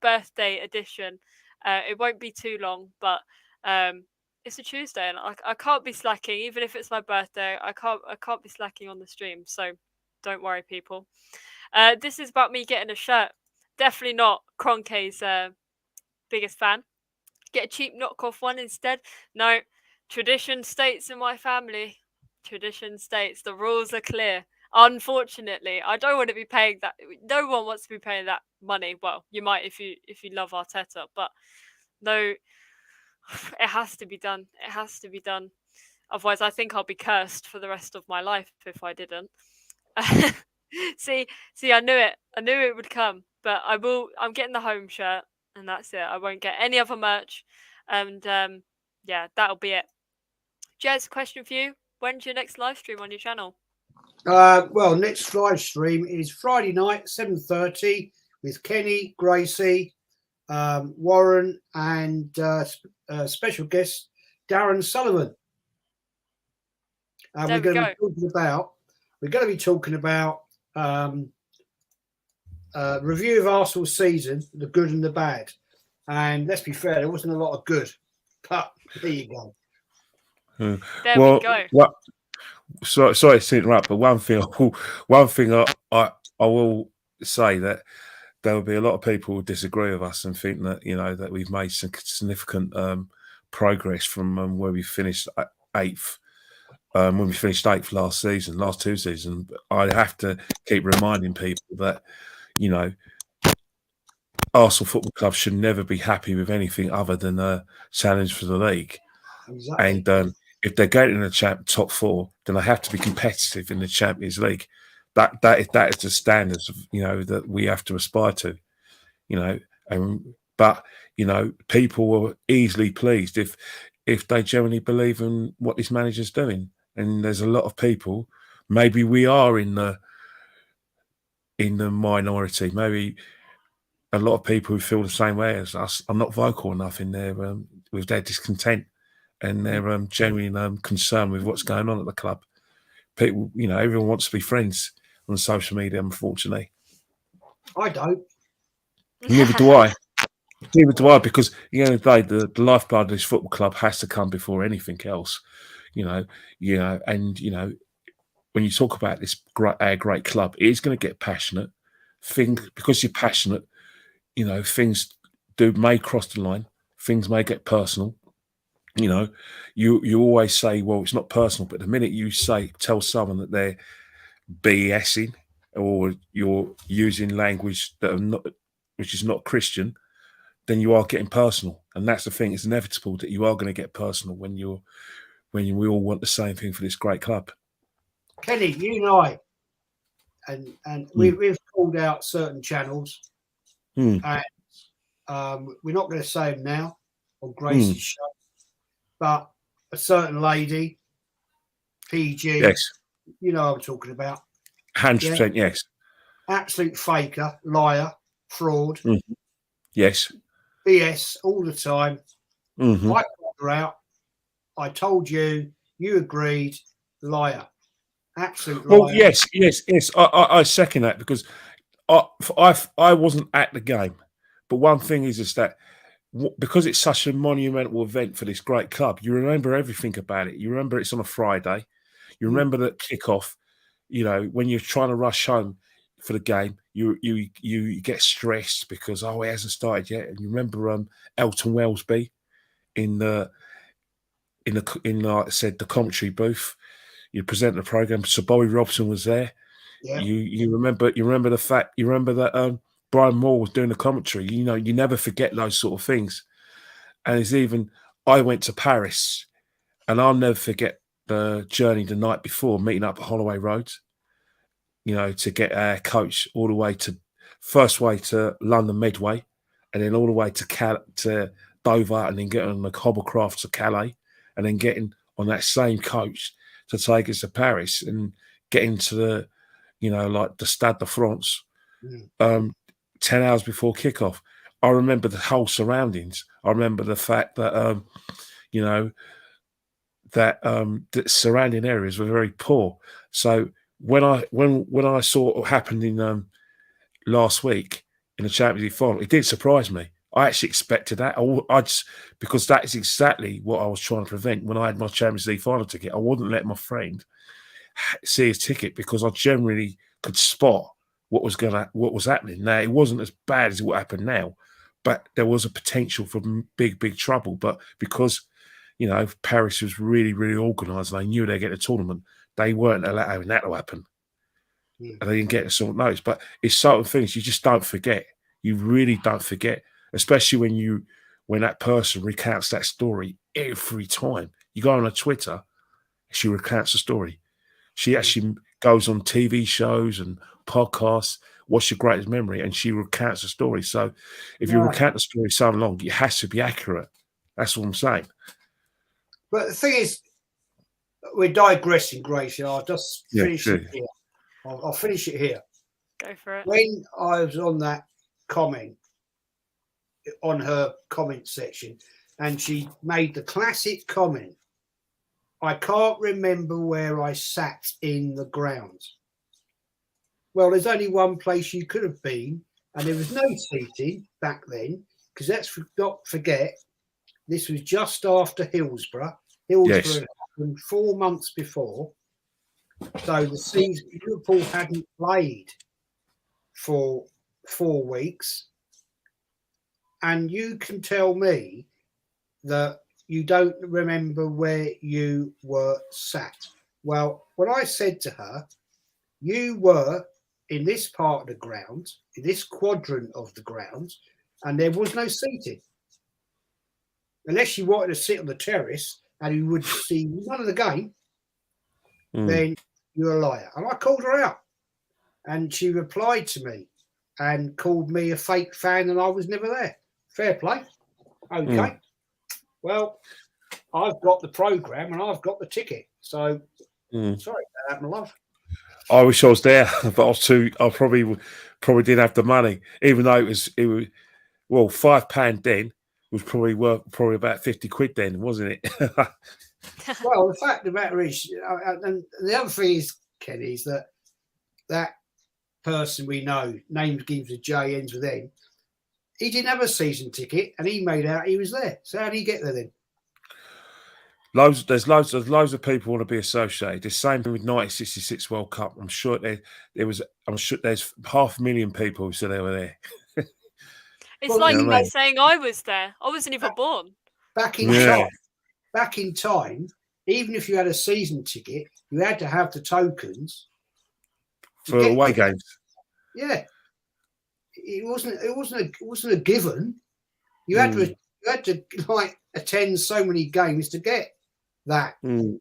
birthday edition. It won't be too long, but it's a Tuesday and I can't be slacking. Even if it's my birthday, I can't be slacking on the stream, so don't worry, people. This is about me getting a shirt. Definitely not Kroenke's biggest fan. Get a cheap knockoff one instead. No, tradition states in my family. Tradition states the rules are clear. Unfortunately, I don't want to be paying that. No one wants to be paying that money. Well, you might if you love Arteta, but no, it has to be done. It has to be done. Otherwise, I think I'll be cursed for the rest of my life if I didn't. See, I knew it. I knew it would come. But I will. I'm getting the home shirt, and that's it. I won't get any other merch, and yeah, that'll be it. Jez, question for you. When's your next live stream on your channel? Well, next live stream is Friday night, 7:30, with Kenny, Gracie, Warren, and special guest Darren Sullivan. We're going to be talking about review of Arsenal's season, the good and the bad. And let's be fair, there wasn't a lot of good, but there you go. There we go. Sorry to interrupt, but one thing I will say that there will be a lot of people who disagree with us and think that that we've made some significant progress from where we finished eighth. When we finished eighth last two seasons, I have to keep reminding people that Arsenal Football Club should never be happy with anything other than a challenge for the league. Exactly. And if they're getting in the top four, then they have to be competitive in the Champions League. That is the standards that we have to aspire to. But people were easily pleased if they genuinely believe in what this manager's doing. And there's a lot of people. Maybe we are in the in the minority. Maybe a lot of people who feel the same way as us are not vocal enough in their with their discontent and their genuine concern with what's going on at the club. People, everyone wants to be friends on social media, unfortunately. I don't. Neither do I. Neither do I, because at the end of the day, the lifeblood of this football club has to come before anything else. And when you talk about this great club, it is going to get passionate. Because you're passionate, things may cross the line. Things may get personal. You always say, well, it's not personal, but the minute you tell someone that they're BSing or you're using language which is not Christian, then you are getting personal. And that's the thing. It's inevitable that you are going to get personal when we all want the same thing for this great club. Kenny, you and I, and we've called out certain channels, and we're not going to say them now on Gracie's show, but a certain lady, PG, yes, you know what I'm talking about. 100%, yes. Absolute faker, liar, fraud. Yes. BS all the time. I called her out. I told you, you agreed, liar. Absolute liar. Well, yes. I second that, because I wasn't at the game. But one thing is that because it's such a monumental event for this great club, you remember everything about it. You remember it's on a Friday. You remember the kickoff. When you're trying to rush home for the game, you get stressed because it hasn't started yet. And you remember Elton Wellesby in like I said, the commentary booth. You present the program. So Bobby Robson was there. Yeah. You remember the fact. You remember that Brian Moore was doing the commentary. You never forget those sort of things. And it's even, I went to Paris, and I'll never forget the journey the night before, meeting up at Holloway Road. To get our coach all the way to London Medway, and then all the way to Dover, and then getting on the hovercraft to Calais, and then getting on that same coach to take us to Paris and getting to the, like the Stade de France, 10 hours before kickoff. I remember the whole surroundings. I remember the fact that, the surrounding areas were very poor. So when I saw what happened in last week in the Champions League final, it did surprise me. I actually expected that. Because that is exactly what I was trying to prevent when I had my Champions League final ticket. I wouldn't let my friend see his ticket because I generally could spot what was happening. Now, it wasn't as bad as what happened now, but there was a potential for big trouble. But because Paris was really, really organised, and they knew they'd get the tournament, they weren't allowing that to happen. And they didn't get the sort of notice. But it's certain things you just don't forget. You really don't forget, especially when that person recounts that story every time. You go on her Twitter, she recounts the story. She actually goes on TV shows and podcasts. What's your greatest memory? And she recounts the story. So if you recount the story so long, it has to be accurate. That's what I'm saying. But the thing is, we're digressing, Gracie. I'll just finish it here. I'll finish it here. Go for it. When I was on that comment, on her comment section, and she made the classic comment, I can't remember where I sat in the ground. Well, there's only one place you could have been, and there was no seating back then, because let's not forget, this was just after Hillsborough. Hillsborough had happened 4 months before. So the season, Liverpool hadn't played for 4 weeks. And you can tell me that you don't remember where you were sat. Well, when I said to her, you were in this part of the ground, in this quadrant of the ground, and there was no seating. Unless you wanted to sit on the terrace and you would see none of the game, then you're a liar. And I called her out. And she replied to me and called me a fake fan, and I was never there. Fair play. Okay. Well, I've got the programme and I've got the ticket. So sorry about that, my love. I wish I was there, but I was too. I probably didn't have the money, even though it was well, £5 then was probably worth about 50 quid then, wasn't it? Well, the fact of the matter is, and the other thing is, Kenny, is that person we know, name begins with J, ends with N, he didn't have a season ticket, and he made out he was there. So how did he get there then? There's loads of people want to be associated. The same thing with 1966 World Cup. I'm sure there's 500,000 people who said they were there. It's like me saying I was there. I wasn't even born. Back in time, even if you had a season ticket, you had to have the tokens for away games. Yeah, it wasn't a given. You had to like attend so many games to get that. And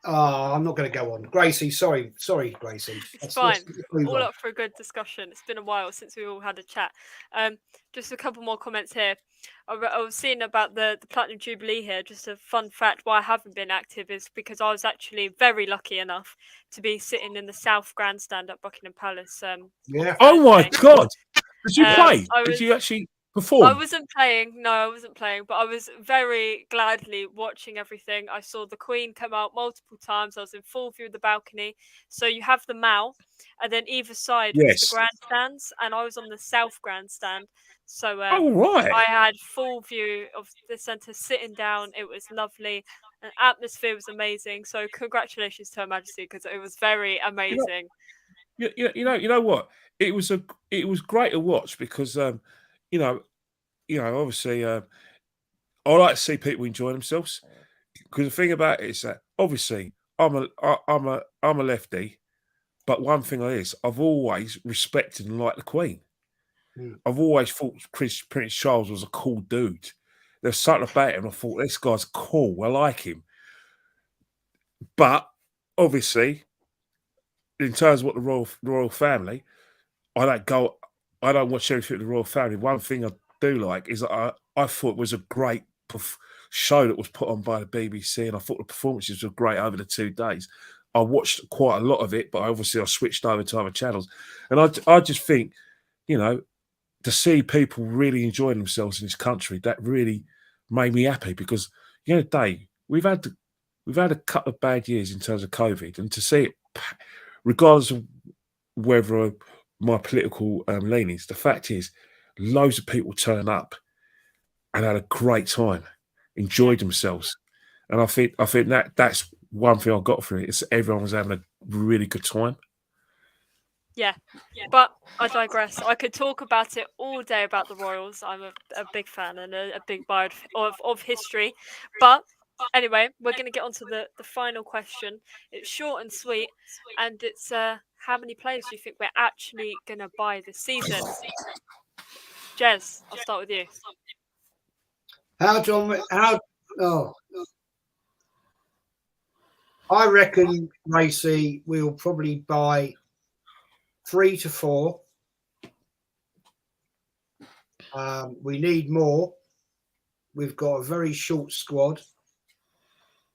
I'm not going to go on. Gracie, sorry, Gracie. It's fine. All up for a good discussion. It's been a while since we all had a chat. Just a couple more comments here. I was seeing about the Platinum Jubilee here. Just a fun fact why I haven't been active is because I was actually very lucky enough to be sitting in the South Grandstand at Buckingham Palace. Oh my God! Did you play? Did you actually perform? I wasn't playing. No, I wasn't playing, but I was very gladly watching everything. I saw the Queen come out multiple times. I was in full view of the balcony. So you have the Mall, and then either side was the grandstands, and I was on the South Grandstand. So I had full view of the centre, sitting down. It was lovely. The atmosphere was amazing. So congratulations to Her Majesty, because it was very amazing. You know what? It was great to watch because obviously, I like to see people enjoy themselves. Because the thing about it is that obviously I'm a lefty, but one thing I've always respected and liked the Queen. I've always thought Prince Charles was a cool dude. There's something about him. I thought this guy's cool. I like him. But obviously, in terms of what the royal family, I don't watch everything of the royal family. One thing I do like is that I thought it was a great show that was put on by the BBC, and I thought the performances were great over the 2 days. I watched quite a lot of it, but obviously I switched over to other channels, and I just think, to see people really enjoying themselves in this country, that really made me happy because Dave, we've had a couple of bad years in terms of COVID, and to see it, regardless of whether my political leanings, the fact is, loads of people turn up and had a great time, enjoyed themselves, and I think that's one thing I got from it. Is everyone was having a really good time. Yeah, but I digress. I could talk about it all day about the Royals. I'm a big fan and a big buyer of history. But anyway, we're going to get on to the final question. It's short and sweet, and it's how many players do you think we're actually going to buy this season? Jez, I'll start with you. I reckon, Gracie, we'll probably buy 3 to 4. We need more. We've got a very short squad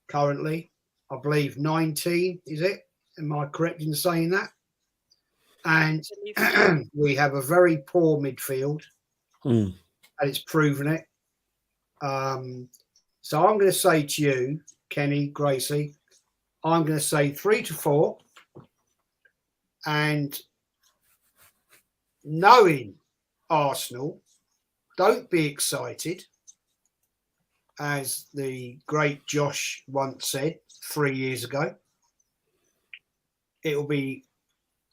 currently. I believe 19, is it? Am I correct in saying that? And we have a very poor midfield, and it's proven it. So I'm going to say to you, Kenny, Gracie, I'm going to say 3 to 4. And knowing Arsenal, don't be excited, as the great Josh once said 3 years ago. It will be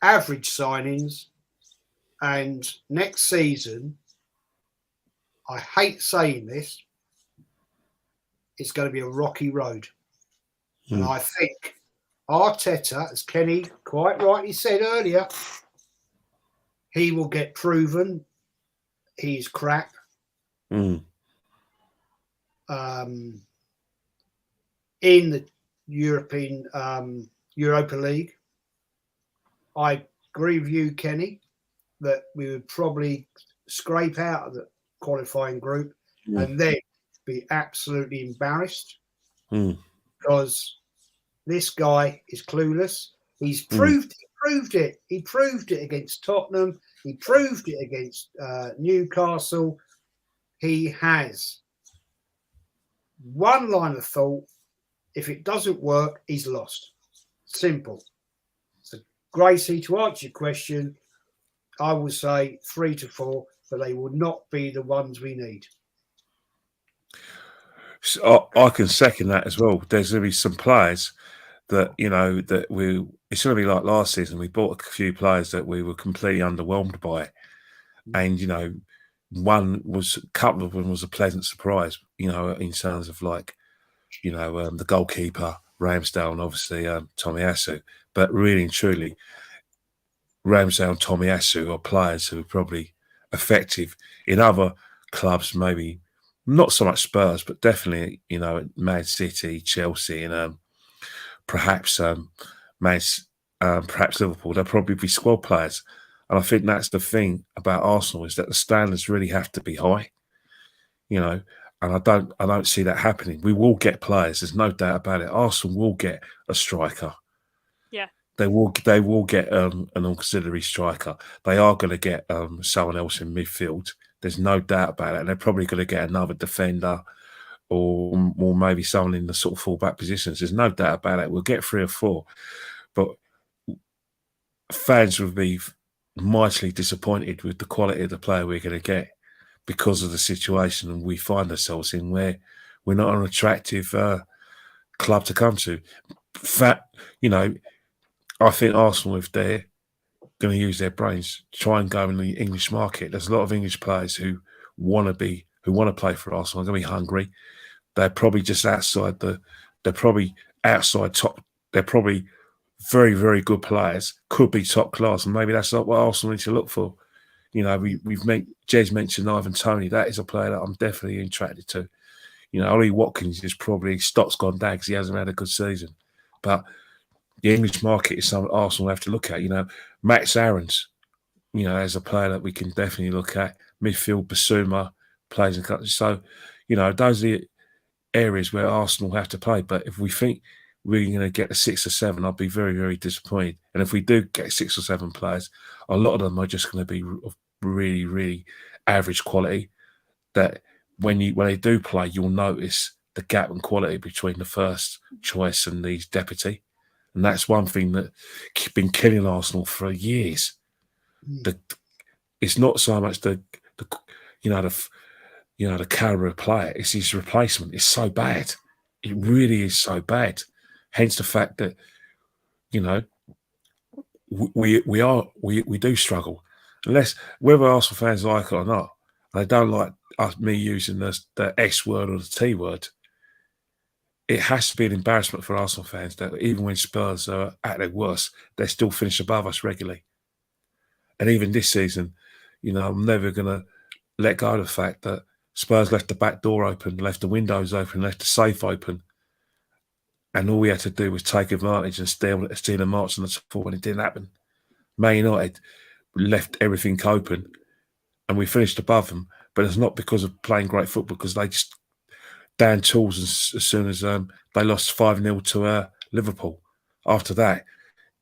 average signings, and next season, I hate saying this, it's going to be a rocky road. And I think Arteta, as Kenny quite rightly said earlier, he will get proven he's crap. In the Europa League, I agree with you, Kenny, that we would probably scrape out of the qualifying group and then be absolutely embarrassed because this guy is clueless. He's proved it. He proved it against Tottenham. He proved it against Newcastle. He has one line of thought. If it doesn't work, he's lost. Simple. So, Gracie, to answer your question, I would say 3 to 4, but they will not be the ones we need. So I can second that as well. There's going to be some players that, that it's going to be like last season. We bought a few players that we were completely underwhelmed by. And, a couple of them was a pleasant surprise, in terms of like, the goalkeeper, Ramsdale, and obviously Tomiyasu. But really and truly, Ramsdale and Tomiyasu are players who are probably effective in other clubs, maybe not so much Spurs, but definitely, Man City, Chelsea, and perhaps perhaps Liverpool. They'll probably be squad players. And I think that's the thing about Arsenal, is that the standards really have to be high, and I don't see that happening. We will get players, there's no doubt about it. Arsenal will get a striker. Yeah. They will get an auxiliary striker. They are going to get someone else in midfield. There's no doubt about it. And they're probably going to get another defender or maybe someone in the sort of fullback positions. There's no doubt about it. We'll get 3 or 4. But fans will be mightily disappointed with the quality of the player we're going to get, because of the situation we find ourselves in, where we're not an attractive club to come to. I think Arsenal, if they're going to use their brains, try and go in the English market. There's a lot of English players who want to play for Arsenal. They're going to be hungry. They're probably just outside they're probably outside top. They're probably very, very good players, could be top class, and maybe that's not what Arsenal need to look for. Jez mentioned Ivan Toney. That is a player that I'm definitely attracted to. Ollie Watkins is probably stock's gone down because he hasn't had a good season. But the English market is something Arsenal have to look at. Max Aarons, as a player that we can definitely look at. Midfield, Basuma plays in countries. So, those are the areas where Arsenal have to play. But if we think we're going to get a 6 or 7, I'll be very, very disappointed. And if we do get 6 or 7 players, a lot of them are just going to be of really, really average quality. That when they do play, you'll notice the gap in quality between the first choice and the deputy. And that's one thing that's been killing Arsenal for years. It's not so much the caliber of player; it's his replacement. It's so bad. It really is so bad. Hence the fact that we do struggle. Unless, whether Arsenal fans like it or not, they don't like me using the S word or the T word. It has to be an embarrassment for Arsenal fans that even when Spurs are at their worst, they still finish above us regularly. And even this season, I'm never going to let go of the fact that Spurs left the back door open, left the windows open, left the safe open. And all we had to do was take advantage and steal a march on the top four, and it didn't happen. Man United left everything open and we finished above them. But it's not because of playing great football, because they just down tools as soon as they lost 5-0 to Liverpool. After that,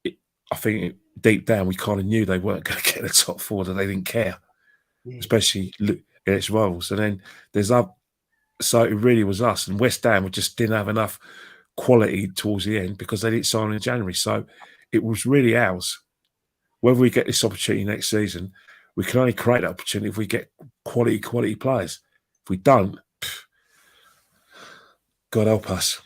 I think deep down we kind of knew they weren't going to get the top 4, that they didn't care, especially against rivals. And then so it really was us. And West Ham just didn't have enough quality towards the end because they didn't sign in January. So it was really ours. Whether we get this opportunity next season, we can only create that opportunity if we get quality players. If we don't, God help us.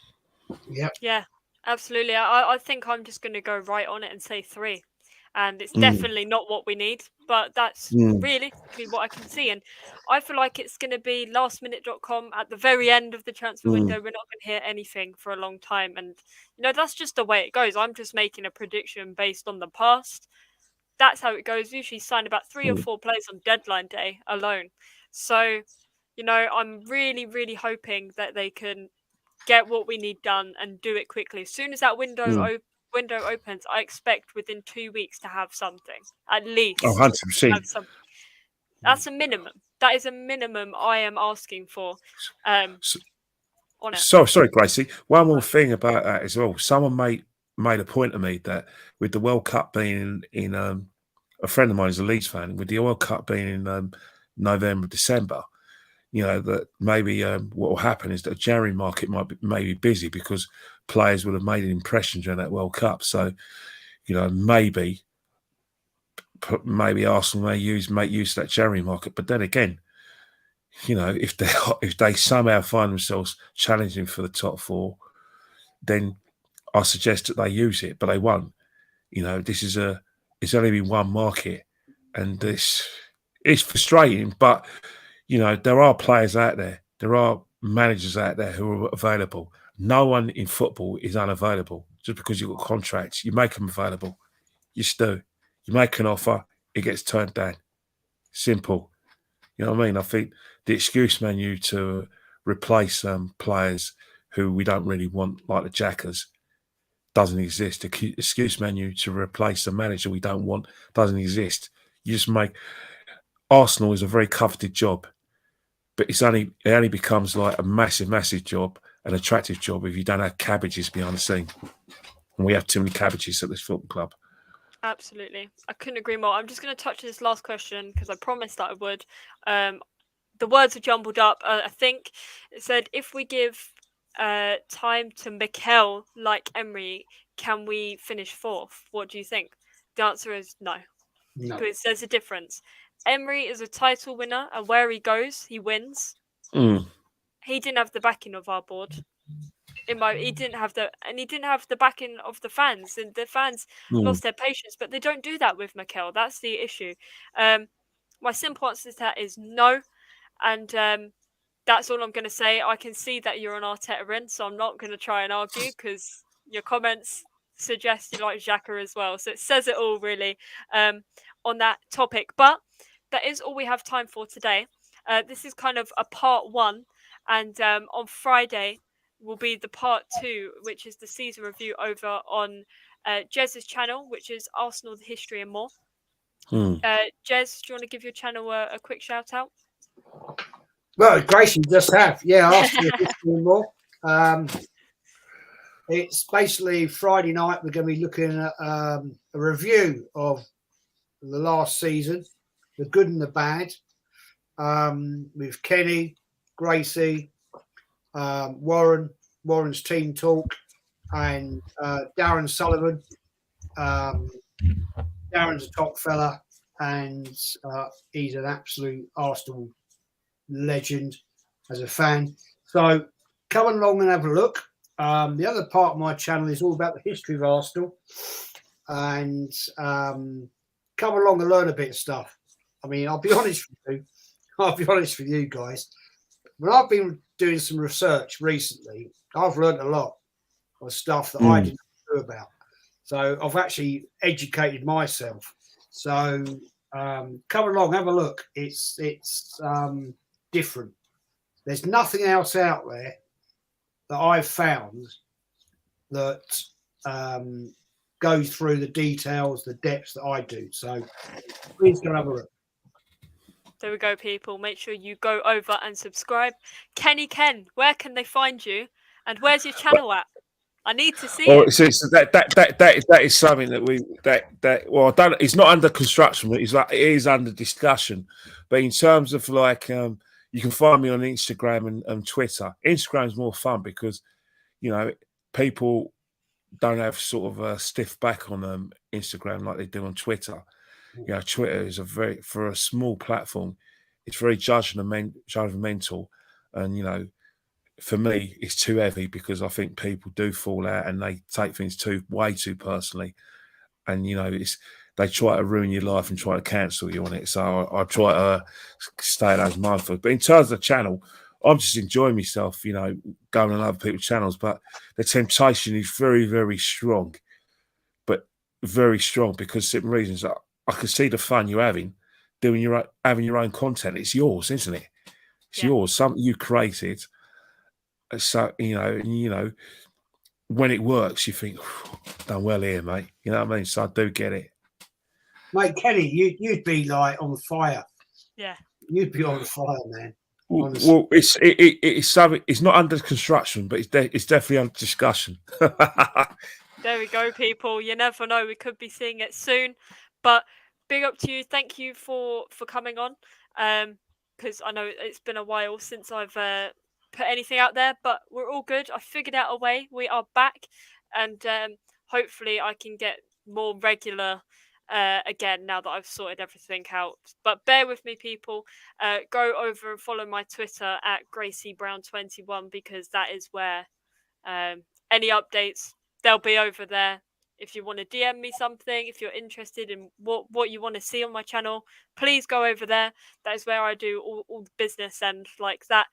Yeah, absolutely. I think I'm just going to go right on it and say 3. And it's definitely not what we need, but that's realistically what I can see. And I feel like it's going to be lastminute.com at the very end of the transfer window. We're not going to hear anything for a long time. And, that's just the way it goes. I'm just making a prediction based on the past. That's how it goes. We usually sign about 3 or 4 players on deadline day alone. So, I'm really, really hoping that they can get what we need done and do it quickly. As soon as that window opens, I expect within 2 weeks to have something, at least. 100%. That's a minimum. That is a minimum I am asking for. On it. Sorry, Gracie. One more thing about that as well. Someone made a point to me that with the World Cup being in a friend of mine is a Leeds fan, with the World Cup being in November, December, that maybe what will happen is that the January market might be maybe busy because players would have made an impression during that World Cup. So, maybe Arsenal may make use of that January market. But then again, if they somehow find themselves challenging for the top four, then I suggest that they use it, but they won't. It's only been one market, and it's frustrating. But there are players out there, there are managers out there who are available. No one in football is unavailable. Just because you've got contracts, you make them available. You do. You make an offer, it gets turned down. Simple. You know what I mean? I think the excuse menu to replace players who we don't really want, like the Jackers, doesn't exist. The excuse menu to replace a manager we don't want doesn't exist. You just make Arsenal is a very coveted job, but it only becomes like a massive job, an attractive job if you don't have cabbages behind the scene. And we have too many cabbages at this football club. Absolutely. I couldn't agree more. I'm just going to touch this last question because I promised that I would. The words are jumbled up. I think it said, if we give time to Mikel like Emery, can we finish fourth? What do you think? The answer is no. Because there's a difference. Emery is a title winner, and where he goes, he wins. He didn't have the backing of our board. He didn't have the backing of the fans, and the fans lost their patience. But they don't do that with Mikel. That's the issue. My simple answer to that is no, and that's all I'm going to say. I can see that you're an Arteta in, so I'm not going to try and argue because your comments suggest you like Xhaka as well. So it says it all really on that topic. But that is all we have time for today. This is kind of a part one, and on Friday will be the part two, which is the season review over on Jez's channel, which is Arsenal, the History and More. Jez, do you want to give your channel a quick shout out? Well, Gracie just have. Yeah, Arsenal, the History and More. It's basically Friday night. We're going to be looking at a review of the last season, the good and the bad, with Kenny, Gracie, Warren's team talk, and Darren Sullivan. Darren's a top fella, and he's an absolute Arsenal legend as a fan. So come along and have a look. The other part of my channel is all about the history of Arsenal, and come along and learn a bit of stuff. I mean, I'll be honest with you guys. When I've been doing some research recently, I've learned a lot of stuff that I didn't know about. So I've actually educated myself. So come along, have a look. It's different. There's nothing else out there that I've found that goes through the details, the depths that I do. So please go have a look. There we go, people. Make sure you go over and subscribe. Kenny Ken, where can they find you? And where's your channel at? I need to see it. So that is something that I don't. It's not under construction, but it is under discussion. But in terms of you can find me on Instagram and Twitter. Instagram's more fun because people don't have sort of a stiff back on Instagram like they do on Twitter. Twitter is for a small platform, it's very judgmental, and for me, it's too heavy because I think people do fall out and they take things way too personally, and they try to ruin your life and try to cancel you on it. So I try to stay as mindful. But in terms of the channel, I'm just enjoying myself, going on other people's channels. But the temptation is very, very strong, but very strong because certain reasons. I can see the fun you're having having your own content. It's yours, isn't it? It's yours, something you created. So when it works, you think, done well here, mate. You know what I mean? So I do get it. Mate, Kenny, you'd be like on fire. Yeah. You'd be on fire, man. Well, it's something. It's not under construction, but it's definitely under discussion. There we go, people. You never know. We could be seeing it soon. But big up to you. Thank you for coming on. Because I know it's been a while since I've put anything out there, but we're all good. I figured out a way. We are back, and hopefully I can get more regular again now that I've sorted everything out. But bear with me, people. Go over and follow my Twitter at GracieBrown21 because that is where any updates, they'll be over there. If you want to DM me something, if you're interested in what you want to see on my channel, please go over there. That is where I do all the business and like that.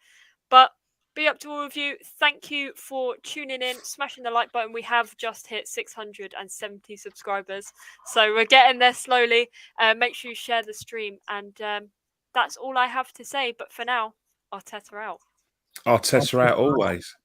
But be up to all of you. Thank you for tuning in, smashing the like button. We have just hit 670 subscribers, so we're getting there slowly. Make sure you share the stream, and that's all I have to say. But for now, Arteta out. Arteta out always.